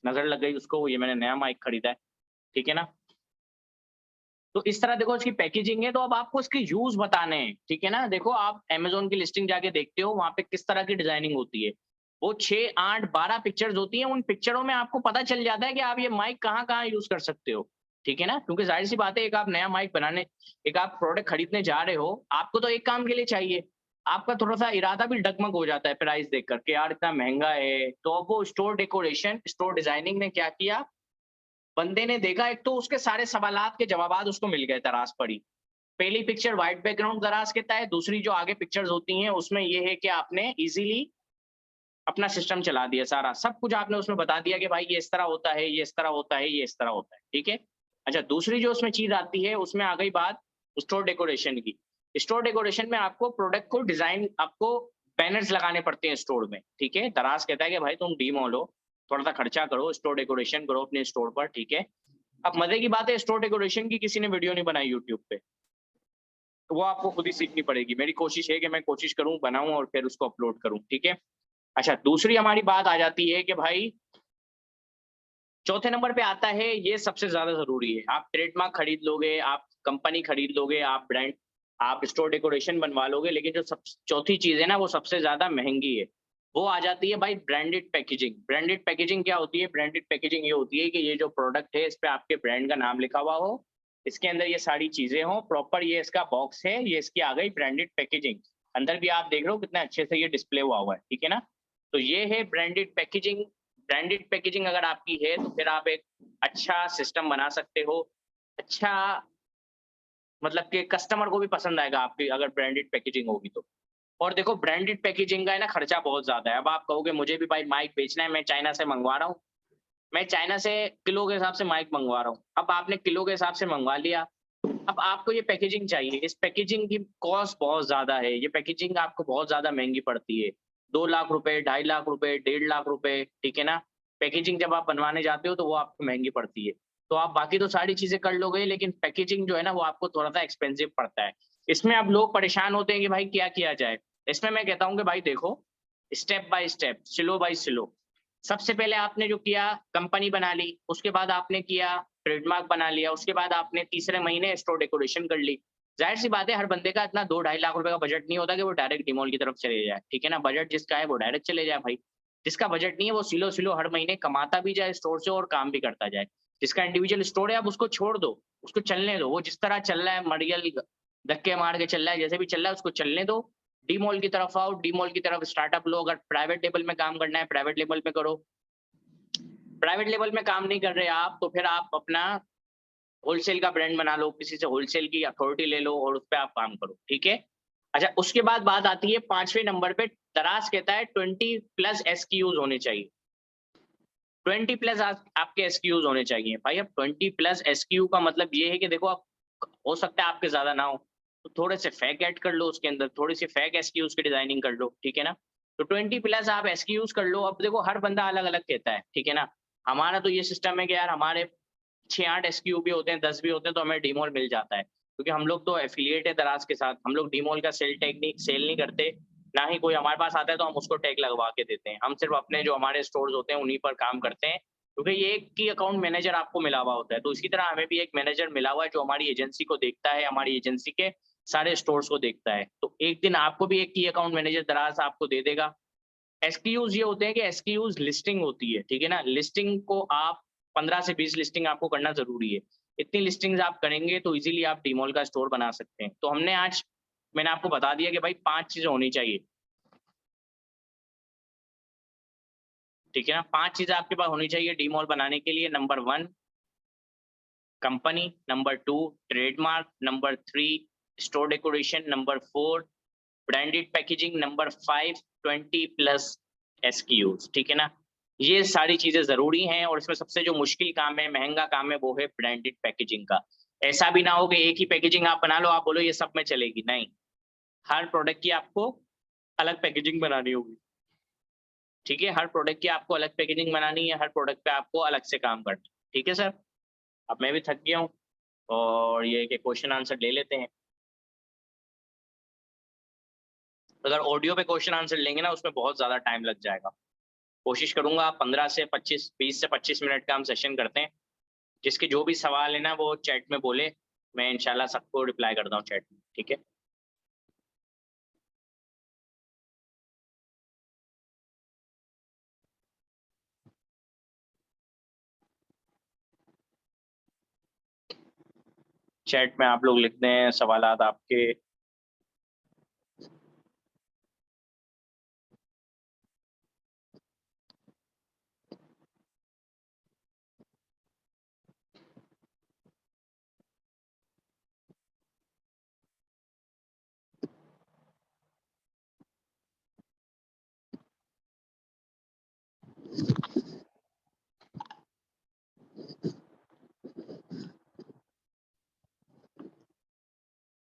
नजर लग गई उसको, ये मैंने नया माइक खरीदा है, ठीक है ना। तो इस तरह देखो इसकी पैकेजिंग है, तो अब आपको इसके यूज बताने हैं, ठीक है ना। देखो आप अमेज़न की लिस्टिंग जाके देखते हो, वहाँ पे किस तरह की डिजाइनिंग होती है। वो 6, 8, 12 पिक्चर्स होती हैं, उन पिक्चरों में आपको पता चल जाता है कि आप ये माइक कहाँ-कहाँ यूज कर सकते हो, ठीक है ना। क्योंकि ज़ाहिर-सी बात है, एक आप नया माइक बनाने, एक आप प्रोडक्ट खरीदने जा रहे हो, आपको तो एक काम के लिए चाहिए। आपका थोड़ा-सा इरादा भी डगमग हो जाता है प्राइस देख कर के, यार इतना महँगा है। तो अब वो स्टोर डेकोरेशन, स्टोर डिजाइनिंग ने क्या किया, बंदे ने देखा, एक तो उसके सारे सवालात के जवाबात उसको मिल गए तराश पड़ी। पहली पिक्चर व्हाइट बैकग्राउंड दराज कहता है, दूसरी जो आगे पिक्चर्स होती हैं उसमें ये है कि आपने इजीली अपना सिस्टम चला दिया, सारा सब कुछ आपने उसमें बता दिया कि भाई ये इस तरह होता है, ये इस तरह होता है, ये इस तरह होता है, ठीक है। अच्छा, दूसरी जो उसमें चीज आती है, उसमें आ गई बात स्टोर डेकोरेशन की। स्टोर डेकोरेशन में आपको प्रोडक्ट को डिजाइन, आपको बैनर्स लगाने पड़ते हैं स्टोर में, ठीक है। दराज कहता है कि भाई तुम डी मॉल हो, थोड़ा सा खर्चा करो, स्टोर डेकोरेशन करो अपने स्टोर पर, ठीक है। अब मजे की बात है, स्टोर डेकोरेशन की किसी ने वीडियो नहीं बनाई यूट्यूब पे, तो वो आपको खुद ही सीखनी पड़ेगी। मेरी कोशिश है कि मैं कोशिश करूँ, बनाऊँ और फिर उसको अपलोड करूँ, ठीक है। अच्छा, दूसरी हमारी बात आ जाती है कि भाई चौथे नंबर पे आता है, ये सबसे ज़्यादा ज़रूरी है। आप ट्रेडमार्क खरीद लोगे, आप कंपनी खरीद लोगे, आप ब्रांड, आप स्टोर डेकोरेशन बनवा लोगे, लेकिन जो सब चौथी चीज़ है ना, वो सबसे ज़्यादा महँगी है। वो आ जाती है भाई ब्रांडेड पैकेजिंग। ब्रांडेड पैकेजिंग क्या होती है? ब्रांडेड पैकेजिंग ये होती है कि ये जो प्रोडक्ट है, इस पे आपके ब्रांड का नाम लिखा हुआ हो, इसके अंदर ये सारी चीज़ें हों, प्रॉपर ये इसका बॉक्स है, ये इसकी आ गई ब्रांडेड पैकेजिंग। अंदर भी आप देख रहे हो कितना अच्छे से ये डिस्प्ले हुआ है, ठीक है ना? तो ये है ब्रांडेड पैकेजिंग। ब्रांडेड पैकेजिंग अगर आपकी है तो फिर आप एक अच्छा सिस्टम बना सकते हो। अच्छा, मतलब कि कस्टमर को भी पसंद आएगा आपकी अगर ब्रांडेड पैकेजिंग होगी तो। और देखो ब्रांडेड पैकेजिंग का है ना, खर्चा बहुत ज़्यादा है। अब आप कहोगे मुझे भी भाई माइक बेचना है, मैं चाइना से मंगवा रहा हूँ। मैं चाइना से किलो के हिसाब से माइक मंगवा रहा हूँ। अब आपने किलो के हिसाब से मंगवा लिया, अब आपको ये पैकेजिंग चाहिए। इस पैकेजिंग की कॉस्ट बहुत ज़्यादा है। ये पैकेजिंग आपको बहुत ज़्यादा महँगी पड़ती है। 2 लाख रुपए, 2.5 लाख रुपए, 1.5 लाख रुपए, ठीक है ना? पैकेजिंग जब आप बनवाने जाते हो तो वो आपको महँगी पड़ती है। तो आप बाकी तो सारी चीज़ें कर लोगे, लेकिन पैकेजिंग जो है ना वो आपको थोड़ा-सा एक्सपेंसिव पड़ता है। इसमें अब लोग परेशान होते हैं कि भाई क्या किया जाए? इसमें मैं कहता हूँ कि भाई देखो, step by step, slow by slow. सबसे पहले आपने जो किया, कंपनी बना ली, उसके बाद आपने किया ट्रेडमार्क बना लिया, उसके बाद आपने तीसरे महीने स्टोर डेकोरेशन कर ली। ज़ाहिर-सी बात है, हर बंदे का इतना 2 ढाई लाख रुपए का बजट नहीं होता कि वो डायरेक्ट डीमॉल की तरफ चले जाए, ठीक है ना? बजट जिसका है वो डायरेक्ट चले जाए भाई। जिसका बजट नहीं है वो सिलो-सिलो हर महीने कमाता भी जाए स्टोर से और काम भी करता जाए। जिसका इंडिविजुअल स्टोर है, आप उसको छोड़ दो, उसको चलने दो। वो जिस तरह चल रहा है, मड़ियल धक्के मार के चल रहा है, जैसे भी चल रहा है उसको चलने दो। डी मॉल की तरफ आओ, डी मॉल की तरफ स्टार्टअप लो। अगर प्राइवेट लेवल में काम करना है, प्राइवेट लेवल में करो। प्राइवेट लेवल में काम नहीं कर रहे आप, तो फिर आप अपना होलसेल का ब्रांड बना लो, किसी से होलसेल की अथॉरिटी ले लो और उसपे आप काम करो, ठीक है? अच्छा, उसके बाद बात आती है 5वें नंबर पे, दराज कहता है 20 प्लस एसक्यूज़ होने चाहिए। 20 प्लस आप आपके एसक्यूज़ होने चाहिए। भाई अब 20 प्लस एसक्यू का मतलब ये है कि देखो, आप हो सकता है आपके ज़्यादा ना हो, तो थोड़े से फेक ऐड कर लो उसके अंदर, थोड़ी-सी फेक एसक्यूज़ की डिज़ाइनिंग कर लो, ठीक है ना? तो 20 प्लस आप एसक्यूज़ कर लो। अब देखो हर बंदा अलग-अलग कहता है, ठीक है ना? हमारा तो ये सिस्टम है कि यार हमारे 6-8 एसक्यू भी होते हैं, 10 भी होते हैं, तो हमें डीमॉल मिल जाता है। क्योंकि हम लोग तो एफ़िलिएट है दराज़ के साथ, हम लोग डीमॉल का सेल नहीं करते, ना ही कोई हमारे पास आता है तो हम उसको टैग लगवा के देते हैं। हम सिर्फ़ अपने जो हमारे स्टोर्स होते हैं उन्हीं पर काम करते हैं, क्योंकि ये एक की अकाउंट मैनेजर आपको मिला हुआ होता है। तो इसी तरह हमें भी एक मैनेजर मिला हुआ है जो हमारी एजेंसी को देखता है, हमारी एजेंसी के सारे स्टोर्स को देखता है। तो एक दिन आपको भी एक की अकाउंट मैनेजर दराज़ आपको दे देगा। एसक्यूज़ ये होते हैं कि एसक्यूज़ लिस्टिंग होती है, ठीक है ना? लिस्टिंग को आप 15 से 20 लिस्टिंग आपको करना ज़रूरी है। इतनी लिस्टिंग्स आप करेंगे तो ईज़िली आप डीमॉल का स्टोर बना सकते हैं। तो हमने आज मैंने आपको बता दिया कि भाई 5 चीज़ें होनी चाहिए, ठीक है ना? 5 चीज़ें आपके पास होनी चाहिए डीमॉल बनाने के लिए। Number 1 company, number 2 trademark, number 3 store decoration, number 4 branded packaging, number 5 20 plus SKUs, ठीक है ना? ये सारी चीज़ें ज़रूरी हैं और इसमें सबसे जो मुश्किल काम है, महँगा काम है, वो है ब्रांडेड पैकेजिंग का। ऐसा भी ना हो कि एक ही पैकेजिंग आप बना लो, आप बोलो ये सब में चलेगी, नहीं। हर प्रोडक्ट की आपको अलग पैकेजिंग बनानी होगी। ठीक है, हर प्रोडक्ट की आपको अलग पैकेजिंग बनानी है, हर प्रोडक्ट पे आपको अलग से काम करना है। ठीक है सर? अब मैं भी थक गया हूँ और ये कि क्वेश्चन आंसर ले लेते हैं। अगर ऑडियो पे क्वेश्चन आंसर लेंगे ना उसमें बहुत ज़्यादा टाइम लग जाएगा। कोशिश करूँगा 15 से 25 20 से 25 मिनट का हम सेशन करते हैं। जिसके जो भी सवाल है ना वो चैट में बोले, मैं इंशाल्लाह सबको रिप्लाई करता हूँ चैट में, ठीक है? चैट में आप लोग लिख दें सवालात आपके।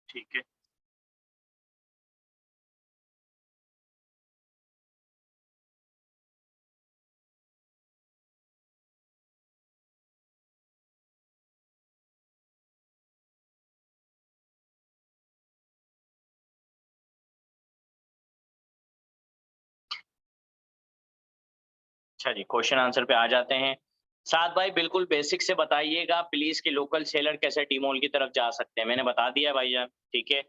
ठीक है। अच्छा जी, क्वेश्चन आंसर पे आ जाते हैं। साद भाई बिल्कुल बेसिक से बताइएगा प्लीज़ कि लोकल सेलर कैसे टी-मॉल की तरफ जा सकते हैं? मैंने बता दिया भाईजान, ठीक है?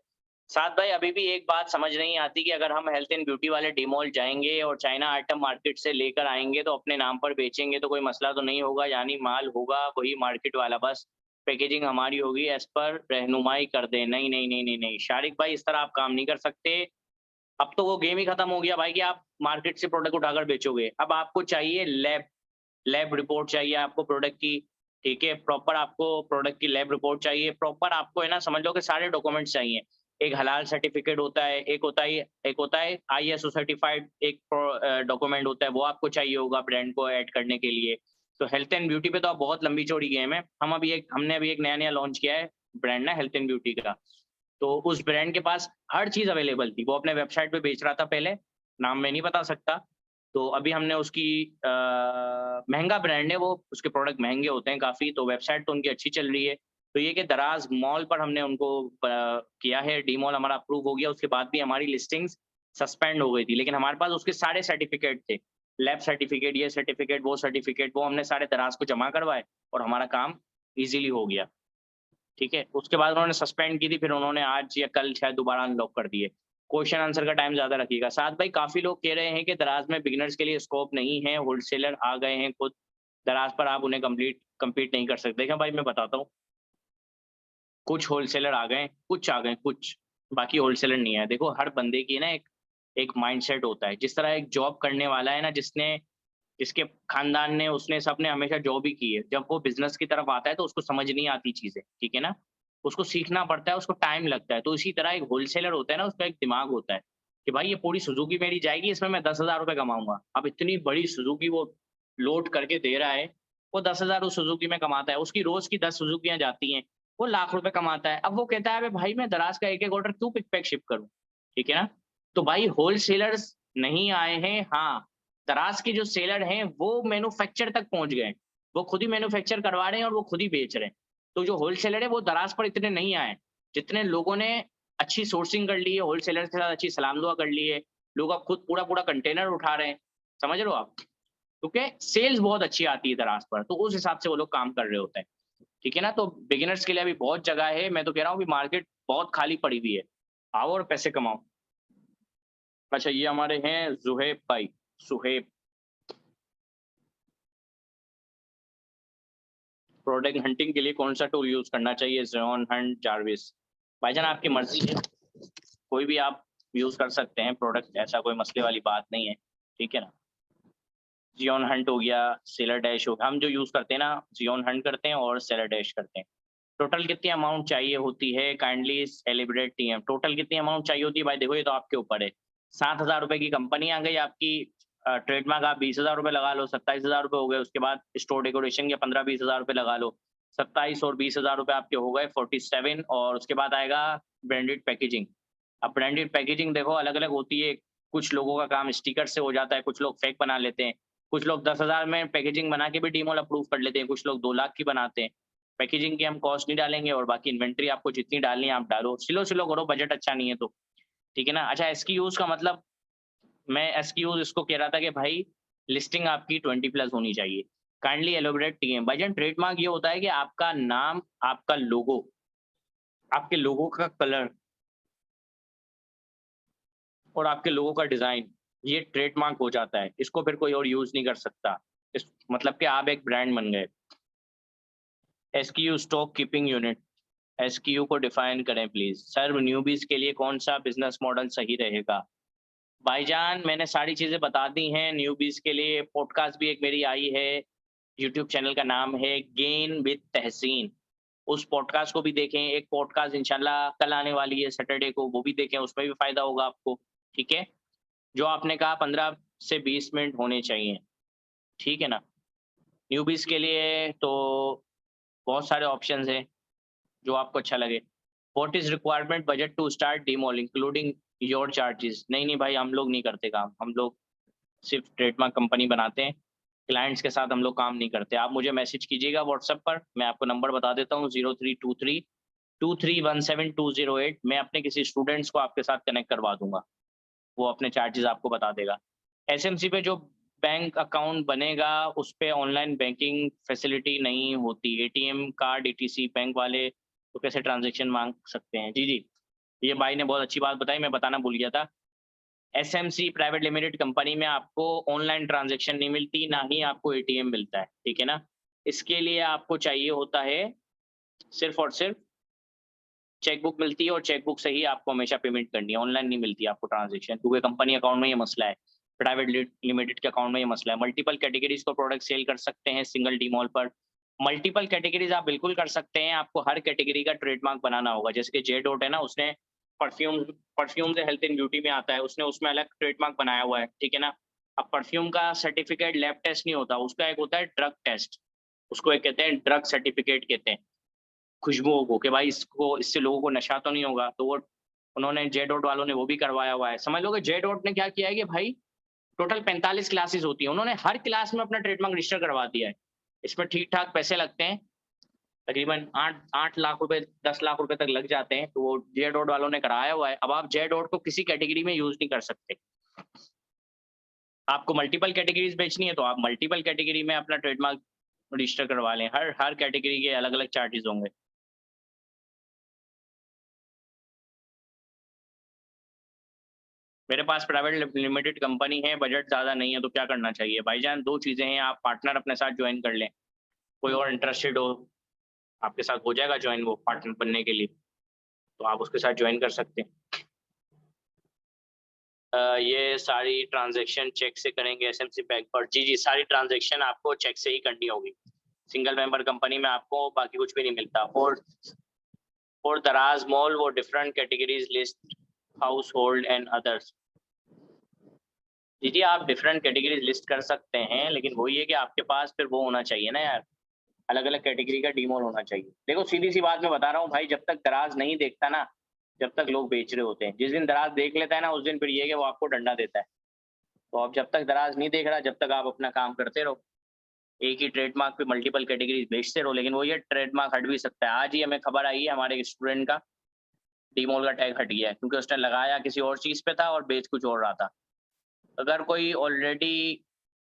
साद भाई अभी भी एक बात समझ नहीं आती कि अगर हम हेल्थ एंड ब्यूटी वाले डी-मॉल जाएँगे और चाइना आइटम मार्केट से लेकर आएँगे तो अपने नाम पर बेचेंगे तो कोई मसला तो नहीं होगा, यानी माल होगा वही मार्केट वाला, बस पैकेजिंग हमारी होगी एज़ पर रहनुमाई कर दें। नहीं, नहीं, नहीं, नहीं, नहीं, शारिक भाई इस तरह आप काम नहीं कर सकते। अब तो वो गेम ही खत्म हो गया भाई कि आप मार्केट से प्रोडक्ट उठाकर बेचोगे। अब आपको चाहिए लैब लैब रिपोर्ट चाहिए आपको प्रोडक्ट की, ठीक है? प्रॉपर आपको प्रोडक्ट की लैब रिपोर्ट चाहिए, प्रॉपर आपको है ना समझ लो कि सारे डॉक्यूमेंट्स चाहिए। एक हलाल सर्टिफिकेट होता है, एक होता है आईएसओ सर्टिफाइड एक डॉक्यूमेंट होता है, वो आपको चाहिए होगा ब्रांड को ऐड करने के लिए। तो हेल्थ एंड ब्यूटी पे तो अब बहुत लंबी चौड़ी गेम है। हमने अभी एक नया-नया लॉन्च किया है ब्रांड ना हेल्थ एंड ब्यूटी का। तो उस ब्रांड के पास हर चीज़ अवेलेबल थी। वो अपने वेबसाइट पे बेच रहा था पहले, नाम मैं नहीं बता सकता। तो अभी हमने उसकी महँगा ब्रांड है वो, उसके प्रोडक्ट महँगे होते हैं काफ़ी, तो वेबसाइट तो उनकी अच्छी चल रही है। तो ये कि दराज़ मॉल पर हमने उनको किया है, डी मॉल हमारा अप्रूव हो गया, उसके बाद भी हमारी लिस्टिंग्स सस्पेंड हो गई थी। लेकिन हमारे पास उसके सारे सर्टिफ़िकेट थे। लैब सर्टिफ़िकेट, ये सर्टिफ़िकेट, वो हमने सारे दराज़ को जमा करवाए और हमारा काम ईज़िली हो गया। ठीक है? उसके बाद उन्होंने सस्पेंड की थी, फिर उन्होंने आज या कल शायद दोबारा अनलॉक कर दिए। क्वेश्चन आंसर का टाइम ज़्यादा रखिएगा। साथ भाई काफ़ी लोग कह रहे हैं कि दराज़ में बिगिनर्स के लिए स्कोप नहीं है, होलसेलर आ गए हैं खुद, दराज़ पर आप उन्हें कम्पीट नहीं कर सकते। देखिए भाई मैं बताता हूँ, कुछ होलसेलर आ गए, कुछ आ गए कुछ, बाकी होलसेलर नहीं आए। देखो हर बंदे की ना एक एक माइंडसेट होता है। जिस तरह एक जॉब करने वाला है ना जिसके खानदान ने उसने सबने हमेशा जॉब ही की है। जब वो बिज़नेस की तरफ आता है तो उसको समझ नहीं आती चीज़ें, ठीक है ना? उसको सीखना पड़ता है, उसको टाइम लगता है। तो इसी तरह एक होलसेलर होता है ना, उसका एक दिमाग होता है कि भाई ये पूरी सुज़ुकी मेरी जाएगी, इसमें मैं ₹10,000 कमाऊँगा। अब इतनी बड़ी सुज़ुकी वो लोड करके दे रहा है, वो 10,000 उस सुज़ुकी में कमाता है। उसकी रोज़ की 10 सुज़ुकियाँ जाती हैं, वो लाख रुपए कमाता है। अब वो कहता है, "अबे भाई मैं दराज़ का एक-एक ऑर्डर क्यों पिक-पैक शिप करूँ?" ठीक है ना? तो भाई होलसेलर्स नहीं आए हैं, हाँ, दराज़ के जो सेलर हैं, वो मैन्युफैक्चर तक पहुँच गए हैं। वो खुद ही मैन्युफैक्चर करवा रहे हैं और वो खुद ही बेच रहे हैं। तो जो होलसेलर है, वो दराज़ पर इतने नहीं आए। जितने लोगों ने अच्छी सोर्सिंग कर ली है, होलसेलर के साथ अच्छी सलाम-दुआ कर ली है, लोग अब खुद पूरा-पूरा कंटेनर उठा रहे हैं। समझ रहे हो आप? क्योंकि सेल्स बहुत अच्छी आती है दराज़ पर, तो उस हिसाब से वो लोग काम कर रहे होते हैं। ठीक है ना? तो बिगिनर्स के लिए अभी बहुत जगह है, मैं तो कह रहा हूँ कि मार्केट बहुत खाली पड़ी हुई है। आओ और पैसे कमाओ। अच्छा ये हमारे हैं ज़ुहैब भाई, सुहैब। प्रोडक्ट हंटिंग के लिए कौन-सा टूल यूज़ करना चाहिए? Zen Hunt, Jarvis. भाईजान आपकी मर्ज़ी है, कोई भी आप यूज़ कर सकते हैं प्रोडक्ट, ऐसा कोई मसले वाली बात नहीं है, ठीक है ना? ज़ियोन हंट हो गया, सेलर डैश हो गया, हम जो यूज़ करते हैं ना, ज़ियोन हंट करते हैं और सेलर डैश करते हैं। टोटल कितनी अमाउंट चाहिए होती है? Kindly celebrate TM. टोटल कितनी अमाउंट चाहिए होती है भाई देखो ये तो आपके ऊपर है। ₹7,000 की कंपनी आ गई आपकी, ट्रेडमार्क आप ₹20,000 लगा लो, ₹27,000 हो गए, उसके बाद स्टोर डेकोरेशन के 15-20,000 लगा लो। 27 और ₹20,000 आपके हो गए 47 और उसके बाद आएगा ब्रांडेड पैकेजिंग। अब ब्रांडेड पैकेजिंग देखो अलग-अलग होती है, कुछ लोगों का काम स्टिकर से हो जाता है, कुछ लोग फेक बना लेते हैं, कुछ लोग 10,000 में पैकेजिंग बना के भी डीमॉल अप्रूव कर लेते हैं, कुछ लोग 2 लाख की बनाते हैं। पैकेजिंग की हम कॉस्ट नहीं डालेंगे और बाकी इन्वेंटरी आपको जितनी डालनी है आप डालो, स्लो-स्लो करो, बजट अच्छा नहीं है तो, ठीक है ना? अच्छा, एसक्यूज़ का मतलब मैं एसक्यूज़ इसको कह रहा था कि भाई लिस्टिंग आपकी 20 प्लस होनी चाहिए। Kindly elaborate TM. भाईजान ट्रेडमार्क ये होता है कि आपका नाम, आपका लोगो, आपके लोगो का कलर और आपके लोगो का डिज़ाइन, ये ट्रेडमार्क हो जाता है। इसको फिर कोई और यूज़ नहीं कर सकता। इस मतलब कि आप एक ब्रांड बन गए। SQ stock keeping unit, SQ को डिफाइन करें प्लीज़। सर न्यूबीज़ के लिए कौन-सा बिज़नेस मॉडल सही रहेगा? भाईजान मैंने सारी चीज़ें बता दी हैं, न्यूबीज़ के लिए पॉडकास्ट भी एक मेरी आई है, यूट्यूब चैनल का नाम है गेन विद तहसीन। उस पॉडकास्ट को भी देखें, एक पॉडकास्ट इंशाल्लाह कल आने वाली है सैटरडे को, वो भी देखें, उसमें भी फ़ायदा होगा आपको, ठीक है? जो आपने कहा 15 से 20 मिनट होने चाहिए, ठीक है ना? न्यूबीज़ के लिए तो बहुत सारे ऑप्शंस हैं, जो आपको अच्छा लगे। What is requirement budget to start D mall including your charges? नहीं, नहीं भाई हम लोग नहीं करते काम, हम लोग सिर्फ़ ट्रेडमार्क कंपनी बनाते हैं, क्लाइंट्स के साथ हम लोग काम नहीं करते। आप मुझे मैसेज कीजिएगा व्हाट्सएप पर, मैं आपको नंबर बता देता हूँ 0323 2317208। मैं अपने किसी स्टूडेंट्स को आपके साथ कनेक्ट करवा दूँगा, वो अपने चार्जेज़ आपको बता देगा। एसएमसी पे जो बैंक अकाउंट बनेगा, उस पे ऑनलाइन बैंकिंग फैसिलिटी नहीं होती। एटीएम कार्ड, ईटीसी बैंक वाले तो कैसे ट्रांज़ैक्शन माँग सकते हैं? जी, जी। ये भाई ने बहुत अच्छी बात बताई, मैं बताना भूल गया था। एसएमसी प्राइवेट लिमिटेड कंपनी में आपको ऑनलाइन ट्रांज़ैक्शन नहीं मिलती, ना ही आपको एटीएम मिलता है, ठीक है ना? इसके लिए आपको चाहिए होता है सिर्फ़ और सिर्फ़ चेकबुक मिलती है और चेकबुक से ही आपको हमेशा पेमेंट करनी है, ऑनलाइन नहीं मिलती आपको ट्रांज़ैक्शन, क्योंकि कंपनी अकाउंट में ये मसला है। प्राइवेट लिमिटेड के अकाउंट में ये मसला है। मल्टीपल कैटेगरीज़ को प्रोडक्ट सेल कर सकते हैं सिंगल डीमॉल पर। मल्टीपल कैटेगरीज़ आप बिल्कुल कर सकते हैं, आपको हर कैटेगरी का ट्रेडमार्क बनाना होगा। जैसे कि जे डॉट है ना, उसने परफ्यूम परफ्यूम से हेल्थ एंड ब्यूटी में आता है, उसने उसमें अलग ट्रेडमार्क बनाया हुआ है, ठीक है ना? अब परफ्यूम का सर्टिफिकेट लैब टेस्ट नहीं होता, उसका एक होता है ड्रग टेस्ट, उसको एक कहते हैं ड्रग सर्टिफिकेट कहते हैं। खुशबुओं को कि भाई इसको इससे लोगों को नशा तो नहीं होगा, तो वो उन्होंने जे डॉट वालों ने वो भी करवाया हुआ है। समझ लो कि जे डॉट ने क्या किया है कि भाई टोटल 45 क्लासेस होती हैं, उन्होंने हर क्लास में अपना ट्रेडमार्क रजिस्टर करवा दिया है। इसमें ठीक-ठाक पैसे लगते हैं, तकरीबन 8 लाख रुपए, 10 लाख रुपए तक लग जाते हैं, तो वो जे डॉट वालों ने कराया हुआ है। अब आप जे डॉट को किसी कैटेगरी में यूज़ नहीं कर सकते। आपको मल्टीपल कैटेगरीज़ बेचनी है, तो आप मल्टीपल कैटेगरी में अपना ट्रेडमार्क रजिस्टर करवा लें। हर हर कैटेगरी के अलग-अलग चार्जेज़ होंगे। मेरे पास प्राइवेट लिमिटेड कंपनी है, बजट ज़्यादा नहीं है, तो क्या करना चाहिए? भाईजान 2 चीज़ें हैं, आप पार्टनर अपने साथ जॉइन कर लें। कोई और इंटरेस्टेड हो, आपके साथ हो जाएगा जॉइन वो पार्टनर बनने के लिए, तो आप उसके साथ जॉइन कर सकते हैं। ये सारी ट्रांज़ैक्शन चेक से करेंगे एसएमसी बैंक पर। जी, जी, सारी ट्रांज़ैक्शन आपको चेक से ही करनी होगी। सिंगल मेंबर कंपनी में आपको बाकी कुछ भी नहीं मिलता। फॉर दराज़ मॉल वो different categories list household and others. जी, जी, आप डिफरेंट कैटेगरीज़ लिस्ट कर सकते हैं, लेकिन वही है कि आपके पास फिर वो होना चाहिए ना यार, अलग-अलग कैटेगरी का डीमॉल होना चाहिए। देखो सीधी-सी बात मैं बता रहा हूँ भाई, जब तक दराज़ नहीं देखता ना, जब तक लोग बेच रहे होते हैं। जिस दिन दराज़ देख लेता है ना, उस दिन फिर ये है कि वो आपको डंडा देता है। तो अब जब तक दराज़ नहीं देख रहा, जब तक आप अपना काम करते रहो। एक ही ट्रेडमार्क पे मल्टीपल कैटेगरीज़ बेचते रहो, लेकिन वो ये ट्रेडमार्क हट भी सकता है। आज ही हमें खबर आई है हमारे एक स्टूडेंट का डीमॉल का टैग हट गया है, क्योंकि उसने लगाया किसी और चीज़ पे था और बेच कुछ और रहा था। अगर कोई ऑलरेडी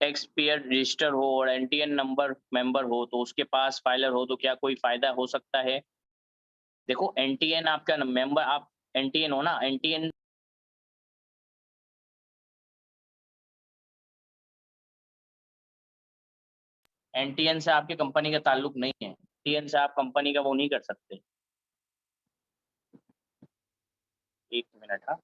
टैक्स पेयर रजिस्टर हो और एनटीएन नंबर मेंबर हो, तो उसके पास फाइलर हो, तो क्या कोई फ़ायदा हो सकता है? देखो एनटीएन आपका मेंबर, आप एनटीएन हो ना, एनटीएन एनटीएन से आपकी कंपनी का ताल्लुक नहीं है। एनटीएन से आप कंपनी का वो नहीं कर सकते। 1 मिनट हाँ।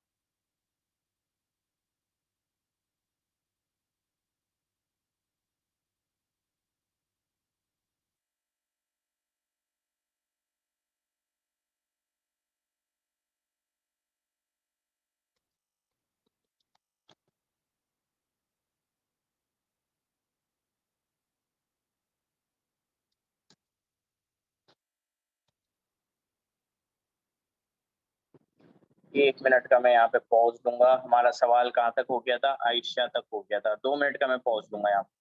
1 मिनट का मैं यहाँ पे पॉज दूंगा। हमारा सवाल कहाँ तक हो गया था? आयशा तक हो गया था। 2 मिनट का मैं पॉज दूंगा यहाँ पे।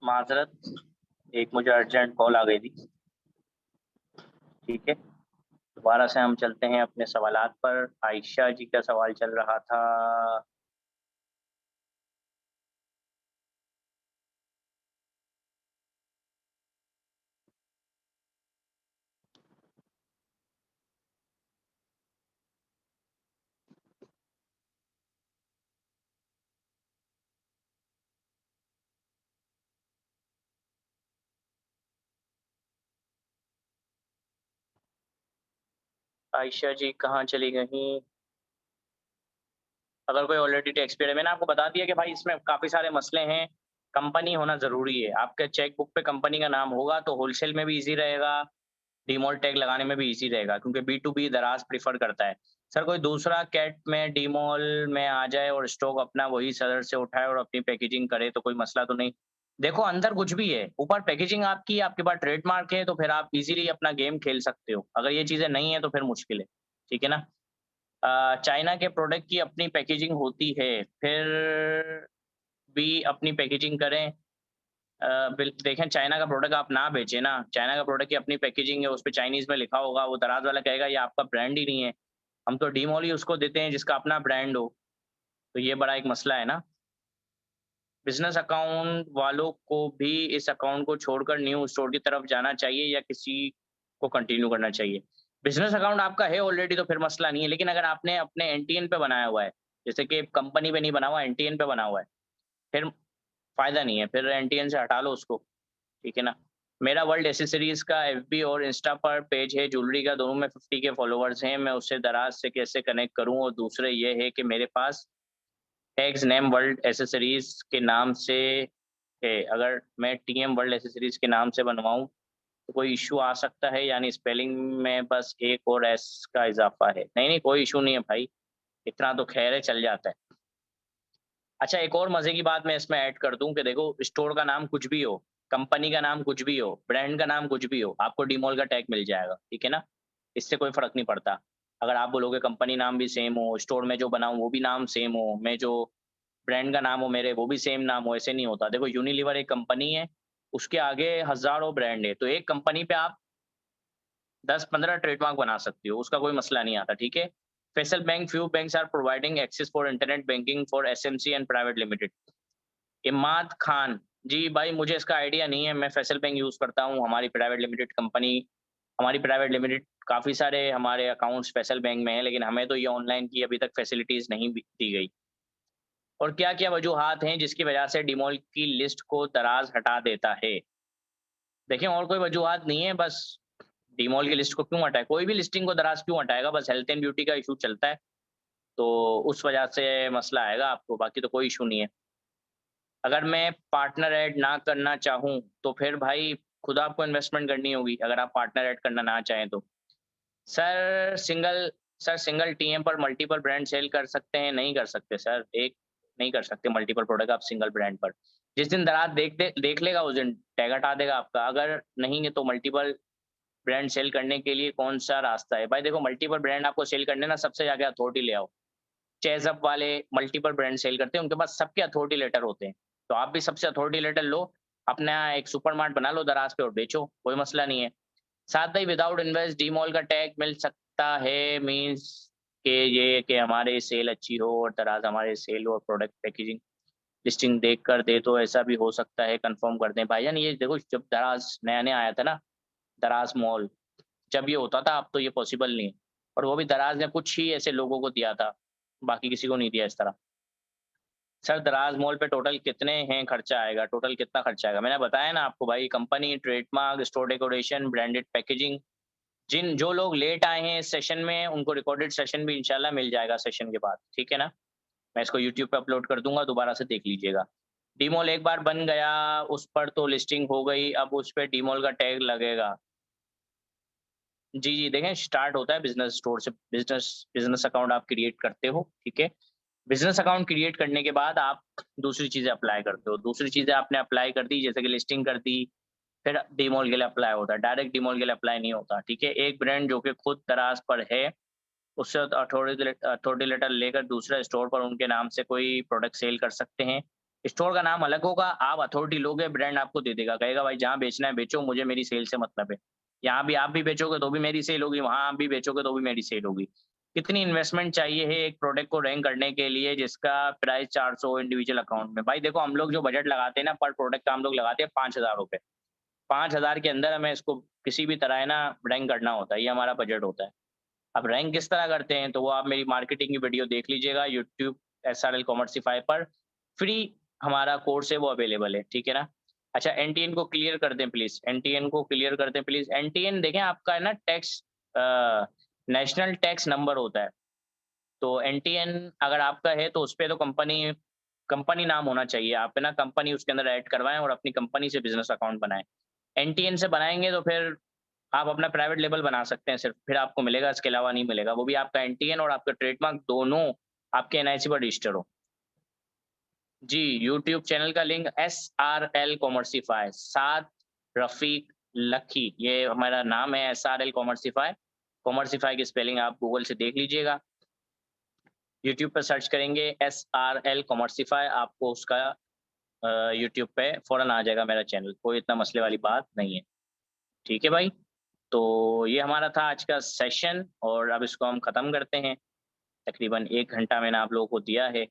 माजरत, एक मुझे अर्जेंट कॉल आ गई थी। ठीक है, दोबारा से हम चलते हैं अपने सवालात पर। आयशा जी का सवाल चल रहा था। आयशा जी कहाँ चली गई? अगर कोई ऑलरेडी टैक्स पेड है, मैंने आपको बता दिया कि भाई इसमें काफ़ी सारे मसले हैं। कंपनी होना ज़रूरी है। आपके चेक बुक पे कंपनी का नाम होगा तो होलसेल में भी ईज़ी रहेगा, डीमॉल टैग लगाने में भी ईज़ी रहेगा, क्योंकि बी टू बी दराज़ प्रेफ़र करता है। सर कोई दूसरा कैट में डीमॉल में आ जाए और स्टॉक अपना वही सदर से उठाए और अपनी पैकेजिंग करे तो कोई मसला तो नहीं। देखो अंदर कुछ भी है, ऊपर पैकेजिंग आपकी, आपके पास ट्रेडमार्क है तो फिर आप ईज़िली अपना गेम खेल सकते हो। अगर ये चीज़ें नहीं है तो फिर मुश्किल है। ठीक है ना? चाइना के प्रोडक्ट की अपनी पैकेजिंग होती है, फिर भी अपनी पैकेजिंग करें। बिल देखें, चाइना का प्रोडक्ट आप ना बेचें ना, चाइना का प्रोडक्ट की अपनी पैकेजिंग है, उसपे चाइनीज़ में लिखा होगा, वो दराज़ वाला कहेगा ये आपका ब्रांड ही नहीं है। हम तो डीमॉल ही उसको देते हैं जिसका अपना ब्रांड हो, तो ये बड़ा एक मसला है ना। बिज़नेस अकाउंट वालों को भी इस अकाउंट को छोड़कर न्यू स्टोर की तरफ जाना चाहिए या किसी को कंटिन्यू करना चाहिए? बिज़नेस अकाउंट आपका है ऑलरेडी तो फिर मसला नहीं है, लेकिन अगर आपने अपने एनटीएन पे बनाया हुआ है, जैसे कि कंपनी पे नहीं बना हुआ, एनटीएन पे बना हुआ है, फिर फ़ायदा नहीं है, फिर एनटीएन से हटा लो उसको, ठीक है ना? मेरा वर्ल्ड एक्सेसरीज़ का एफबी और इंस्टा पर पेज है, ज्वेलरी का, दोनों में 50 के फॉलोवर्स हैं, मैं उससे दराज़ से कैसे कनेक्ट करूँ? और दूसरे ये है कि मेरे पास टैग्स नेम वर्ल्ड एक्सेसरीज़ के नाम से है, अगर मैं टीएम वर्ल्ड एक्सेसरीज़ के नाम से बनवाऊँ, तो कोई इश्यू आ सकता है? यानी स्पेलिंग में बस एक और एस का इज़ाफ़ा है। नहीं, नहीं, कोई इश्यू नहीं है भाई, इतना तो ख़ैर है, चल जाता है। अच्छा, एक और मज़े की बात मैं इसमें ऐड कर दूँ कि देखो स्टोर का नाम कुछ भी हो, कंपनी का नाम कुछ भी हो, ब्रांड का नाम कुछ भी हो, आपको डीमॉल का टैग मिल जाएगा, ठीक है ना? इससे कोई फ़र्क नहीं पड़ता। अगर आप बोलोगे कंपनी नाम भी सेम हो, स्टोर में जो बना हूँ वो भी नाम सेम हो, मैं जो ब्रांड का नाम हो मेरे, वो भी सेम नाम हो, ऐसे नहीं होता। देखो यूनिलीवर एक कंपनी है, उसके आगे हज़ारों ब्रांड है, तो एक कंपनी पे आप 10-15 ट्रेडमार्क बना सकते हो, उसका कोई मसला नहीं आता, ठीक है? Faysal bank, few banks are providing access for internet banking for SMC and private limited. Imad Khan, ji भाई मुझे इसका आइडिया नहीं है, मैं फेसल बैंक यूज़ करता हूँ, हमारी प्राइवेट लिमिटेड काफ़ी सारे हमारे अकाउंट्स फेसल बैंक में हैं, लेकिन हमें तो ये ऑनलाइन की अभी तक फैसिलिटीज़ नहीं भी दी गई। और क्या-क्या वजूहात हैं जिसकी वजह से डीमॉल की लिस्ट को दराज़ हटा देता है? देखिए और कोई वजूहात नहीं है, बस डीमॉल की लिस्ट को क्यों हटाए? कोई भी लिस्टिंग को दराज़ क्यों हटाएगा? बस हेल्थ एंड ब्यूटी का इश्यू चलता है, तो उस वजह से मसला आएगा आपको, बाकी तो कोई इश्यू नहीं है। अगर मैं पार्टनर ऐड ना करना चाहूँ, तो फिर भाई खुद आपको इन्वेस्टमेंट करनी होगी, अगर आप पार्टनर ऐड करना ना चाहें तो। सर सिंगल सिंगल टीएम पर मल्टीपल ब्रांड सेल कर सकते हैं? नहीं कर सकते सर, एक नहीं कर सकते मल्टीपल प्रोडक्ट आप सिंगल ब्रांड पर। जिस दिन दराज़ देख लेगा उस दिन टैग हटा देगा आपका, अगर नहीं है तो मल्टीपल ब्रांड सेल करने के लिए कौन-सा रास्ता है? भाई देखो मल्टीपल ब्रांड आपको सेल करने ना सबसे आगे अथॉरिटी ले आओ। चेज़अप वाले मल्टीपल ब्रांड सेल करते हैं, उनके पास सबके अथॉरिटी लेटर होते हैं। तो आप भी सबसे अथॉरिटी लेटर लो, अपना एक सुपरमार्ट बना लो दराज़ पे और बेचो, कोई मसला नहीं है। साथ ही विदाउट इन्वेस्ट डीमॉल का टैग मिल सकता है मीन्स कि ये कि हमारे सेल अच्छी हो और दराज़ हमारे सेल और प्रोडक्ट पैकेजिंग लिस्टिंग देख कर दे तो ऐसा भी हो सकता है, कन्फर्म कर दें। भाईजान ये देखो जब दराज़ नया-नया आया था ना, दराज़ मॉल, जब ये होता था अब तो ये पॉसिबल नहीं है। और वो भी दराज़ ने कुछ ही ऐसे लोगों को दिया था, बाकी किसी को नहीं दिया इस तरह। सर दराज़ मॉल पे टोटल कितने हैं खर्चा आएगा? टोटल कितना खर्चा आएगा? मैंने बताया ना आपको भाई company, trademark, store decoration, branded packaging. जिन जो लोग लेट आए हैं इस सेशन में उनको रिकॉर्डेड सेशन भी इंशाल्लाह मिल जाएगा सेशन के बाद, ठीक है ना? मैं इसको यूट्यूब पे अपलोड कर दूँगा, दोबारा से देख लीजिएगा। डीमॉल एक बार बन गया, उस पर तो लिस्टिंग हो गई, अब उस पे डीमॉल का टैग लगेगा। जी, जी, देखें स्टार्ट होता है बिज़नेस स्टोर से, बिज़नेस बिज़नेस अकाउंट आप क्रिएट करते हो, ठीक है? बिज़नेस अकाउंट क्रिएट करने के बाद आप दूसरी चीज़ें अप्लाई करते हो। दूसरी चीज़ें आपने अप्लाई कर दी जैसे कि लिस्टिंग कर दी, फिर डीमॉल के लिए अप्लाई होता है, डायरेक्ट डीमॉल के लिए अप्लाई नहीं होता, ठीक है? एक ब्रांड जो कि खुद दराज़ पर है, उससे अथॉरिटी लेटर लेकर दूसरे स्टोर पर उनके नाम से कोई प्रोडक्ट सेल कर सकते हैं। स्टोर का नाम अलग होगा, आप अथॉरिटी लोगे, ब्रांड आपको दे देगा, कहेगा भाई जहाँ बेचना है बेचो, मुझे मेरी सेल से मतलब है। यहाँ भी आप भी बेचोगे तो भी मेरी सेल होगी, वहाँ आप भी बेचोगे तो भी मेरी सेल होगी। कितनी इन्वेस्टमेंट चाहिए है एक प्रोडक्ट को रैंक करने के लिए जिसका प्राइस 400 इंडिविजुअल अकाउंट में? भाई देखो हम लोग जो बजट लगाते हैं ना पर प्रोडक्ट का हम लोग लगाते हैं ₹5000 5,000 के अंदर हमें इसको किसी भी तरह है ना रैंक करना होता है, ये हमारा बजट होता है। अब रैंक किस तरह करते हैं, तो वो आप मेरी मार्केटिंग की वीडियो देख लीजिएगा यूट्यूब एसआरएल कॉमर्सिफाई पर। फ्री हमारा कोर्स है वो अवेलेबल है, ठीक है ना? अच्छा एनटीएन को क्लियर कर दें प्लीज़, एनटीएन को क्लियर कर दें प्लीज़। एनटीएन देखें आपका है ना टैक्स नेशनल टैक्स नंबर होता है। तो एनटीएन अगर आपका है तो उसपे तो कंपनी कंपनी नाम होना चाहिए। आप है ना कंपनी उसके अंदर ऐड करवाएँ और अपनी कंपनी से बिज़नेस अकाउंट बनाएँ। एनटीएन से बनाएँगे तो फिर आप अपना प्राइवेट लेबल बना सकते हैं सिर्फ़, फिर आपको मिलेगा, इसके अलावा नहीं मिलेगा। वो भी आपका एनटीएन और आपका ट्रेडमार्क दोनों आपके एनआईसी पर रजिस्टर हो। जी, यूट्यूब चैनल का लिंक एसआरएल कॉमर्सिफाई, साद रफ़ीक लकी, ये हमारा नाम है एसआरएल कॉमर्सिफाई। कॉमर्सिफाई की स्पेलिंग आप गूगल से देख लीजिएगा। यूट्यूब पे सर्च करेंगे एसआरएल कॉमर्सिफाई, आपको उसका यूट्यूब पे फ़ौरन आ जाएगा मेरा चैनल, कोई इतना मसले वाली बात नहीं है। ठीक है भाई? तो ये हमारा था आज का सेशन और अब इसको हम ख़त्म करते हैं। तकरीबन 1 घंटा मैंने आप लोगों को दिया है,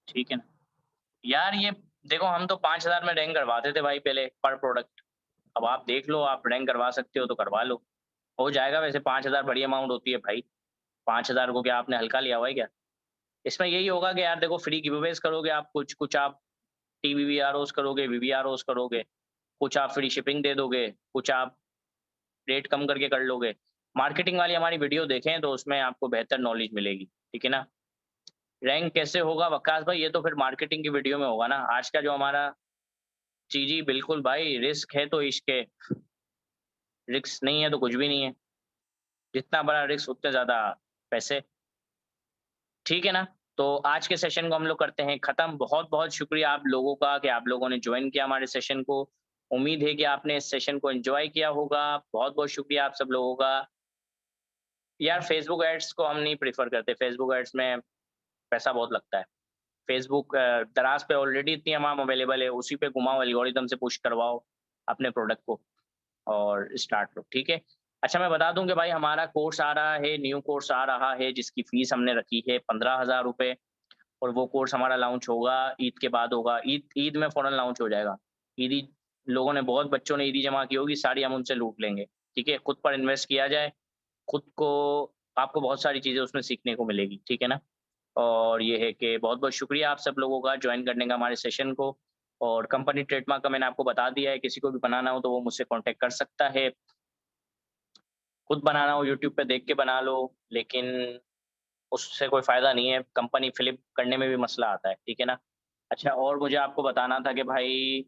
ठीक है ना? यार ये देखो हम तो 5,000 में रैंक करवाते थे भाई पहले पर प्रोडक्ट। अब आप देख लो आप रैंक करवा सकते हो तो करवा लो। हो जाएगा वैसे 5,000 बड़ी अमाउंट होती है भाई। 5,000 को क्या आपने हल्का लिया हुआ है क्या? इसमें यही होगा कि यार देखो फ्री गिवअवेज़ करोगे आप कुछ, कुछ आप टीवीवीआरओज़ करोगे, वीवीआरओज़ करोगे, कुछ आप फ्री शिपिंग दे दोगे, कुछ आप रेट कम करके कर लोगे। मार्केटिंग वाली हमारी वीडियो देखें तो उसमें आपको बेहतर नॉलेज मिलेगी, ठीक है ना? रैंक कैसे होगा वक्कास भाई ये तो फिर मार्केटिंग की वीडियो में होगा ना। आज का जो हमारा जी, जी, बिल्कुल भाई रिस्क है तो इश्क है, रिस्क नहीं है तो कुछ भी नहीं है। जितना बड़ा रिस्क उतने ज़्यादा पैसे, ठीक है ना? तो आज के सेशन को हम लोग करते हैं खत्म। बहुत-बहुत शुक्रिया आप लोगों का कि आप लोगों ने जॉइन किया हमारे सेशन को। उम्मीद है कि आपने इस सेशन को एन्जॉय किया होगा। बहुत-बहुत शुक्रिया आप सब लोगों का। यार फेसबुक एड्स को हम नहीं प्रेफर करते, फेसबुक एड्स में पैसा बहुत लगता है। फेसबुक दराज पे ऑलरेडी इतनी अमाउंट अवेलेबल है, उसी पे घुमाओ, एल्गोरिदम से पुश करवाओ अपने प्रोडक्ट को और स्टार्ट करो, ठीक है। अच्छा मैं बता दूं कि भाई हमारा कोर्स आ रहा है, न्यू कोर्स आ रहा है जिसकी फीस हमने रखी है 15,000 रुपये, और वो कोर्स हमारा लॉन्च होगा ईद के बाद होगा। ईद ईद में फौरन लॉन्च हो जाएगा। ईदी लोगों ने, बहुत बच्चों ने ईदी जमा की होगी, सारी हम उनसे लूट लेंगे, ठीक है। खुद पर इन्वेस्ट किया जाए, खुद को, आपको बहुत सारी चीज़ें उसमें सीखने को मिलेगी, ठीक है ना? और ये है कि बहुत-बहुत शुक्रिया आप सब लोगों का जॉइन करने का हमारे सेशन को। और कंपनी ट्रेडमार्क का मैंने आपको बता दिया है, किसी को भी बनाना हो तो वो मुझसे कॉन्टैक्ट कर सकता है। खुद बनाना हो यूट्यूब पे देख के बना लो, लेकिन उससे कोई फ़ायदा नहीं है, कंपनी फ्लिप करने में भी मसला आता है, ठीक है ना? अच्छा और मुझे आपको बताना था कि भाई,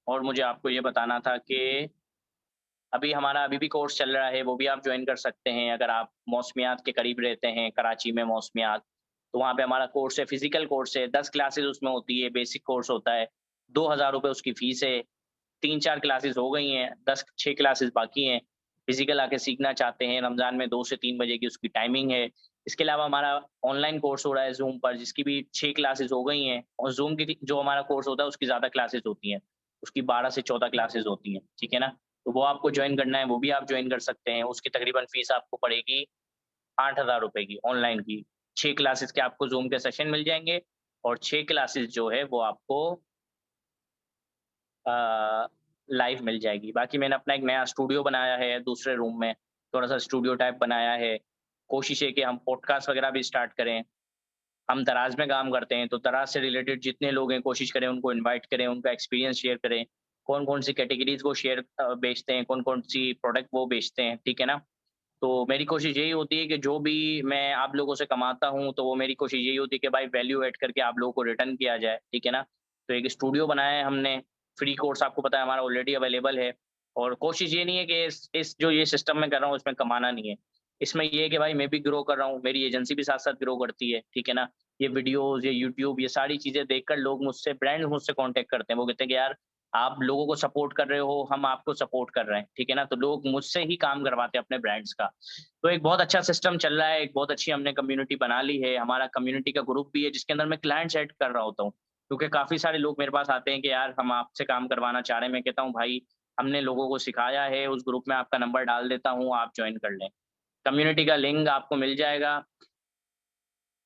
और मुझे आपको ये बताना था कि अभी भी कोर्स चल रहा है, वो भी आप जॉइन कर सकते हैं अगर आप मौसमियात के करीब रहते हैं, कराची में मौसमियात, तो वहाँ पे हमारा कोर्स है, फिज़िकल कोर्स है, 10 क्लासेस उसमें होती है, बेसिक कोर्स होता है, ₹2000 उसकी फ़ीस है, 3-4 क्लासेस हो गई हैं, 6 क्लासेस बाकी हैं। फिज़िकल आके सीखना चाहते हैं, रमज़ान में 2 से 3 बजे की उसकी टाइमिंग है। इसके अलावा हमारा ऑनलाइन कोर्स हो रहा है ज़ूम पर, जिसकी भी 6 क्लासेस हो गई हैं, और ज़ूम की जो हमारा कोर्स होता है उसकी ज़्यादा क्लासेस होती हैं, उसकी 12 से 14 क्लासेस होती हैं, ठीक है ना? तो वो आपको जॉइन करना है, वो भी आप जॉइन कर सकते हैं। उसकी तकरीबन फ़ीस आपको पड़ेगी ₹8,000 की ऑनलाइन की। 6 क्लासेस के आपको ज़ूम के सेशन मिल जाएँगे, और 6 क्लासेस जो है वो आपको लाइव मिल जाएगी। बाकी मैंने अपना एक नया स्टूडियो बनाया है दूसरे रूम में, थोड़ा-सा स्टूडियो टाइप बनाया है। कोशिश है कि हम पॉडकास्ट वगैरह भी स्टार्ट करें। हम दराज़ में काम करते हैं, तो दराज़ से रिलेटेड जितने लोग हैं, कोशिश करें उनको इनवाइट करें, उनका एक्सपीरियंस शेयर करें। कौन-कौन सी कैटेगरीज़ वो बेचते हैं, कौन-कौन सी प्रोडक्ट वो बेचते हैं, ठीक है ना? तो मेरी कोशिश यही होती है कि जो भी मैं आप लोगों से कमाता हूँ, तो वो मेरी कोशिश यही होती है कि भाई वैल्यू ऐड करके आप लोगों को रिटर्न किया जाए, ठीक है ना? तो एक स्टूडियो बनाया है हमने, फ्री कोर्स आपको पता है हमारा ऑलरेडी अवेलेबल है, और कोशिश ये नहीं है कि इस जो ये सिस्टम मैं कर रहा हूँ, इसमें कमाना नहीं है। इसमें ये है कि भाई मैं भी ग्रो कर रहा हूँ, मेरी एजेंसी भी साथ-साथ ग्रो करती है, ठीक है ना? ये वीडियोज़, ये यूट्यूब, ये सारी चीज़ें देखकर लोग मुझसे, ब्रांड्स मुझसे कॉन्टैक्ट करते हैं। वो कहते हैं कि यार आप लोगों को सपोर्ट कर रहे हो, हम आपको सपोर्ट कर रहे हैं, ठीक है ना? तो लोग मुझसे ही काम करवाते हैं अपने ब्रांड्स का। तो एक बहुत अच्छा सिस्टम चल रहा है, एक बहुत अच्छी हमने कम्युनिटी बना ली है, हमारा कम्युनिटी का ग्रुप भी है जिसके अंदर मैं क्लाइंट्स ऐड कर रहा होता हूँ। क्योंकि काफ़ी सारे लोग मेरे पास आते हैं कि यार हम आपसे काम करवाना चाह रहे हैं, मैं कहता हूँ भाई हमने लोगों को सिखाया है, उस ग्रुप में आपका नंबर डाल देता हूँ, आप जॉइन कर लें। कम्युनिटी का लिंक आपको मिल जाएगा,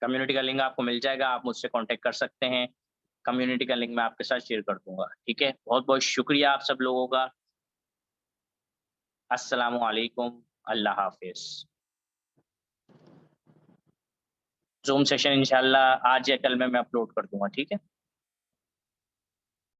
कम्युनिटी का लिंक आपको मिल जाएगा, आप मुझसे कॉन्टैक्ट कर सकते हैं। कम्युनिटी का लिंक मैं आपके साथ शेयर कर दूँगा, ठीक है? बहुत-बहुत शुक्रिया आप सब लोगों का। अस्सलामु अलैकुम, अल्लाह हाफ़िज़। ज़ूम सेशन इंशाअल्लाह आज या कल में मैं अपलोड कर दूँगा, ठीक है?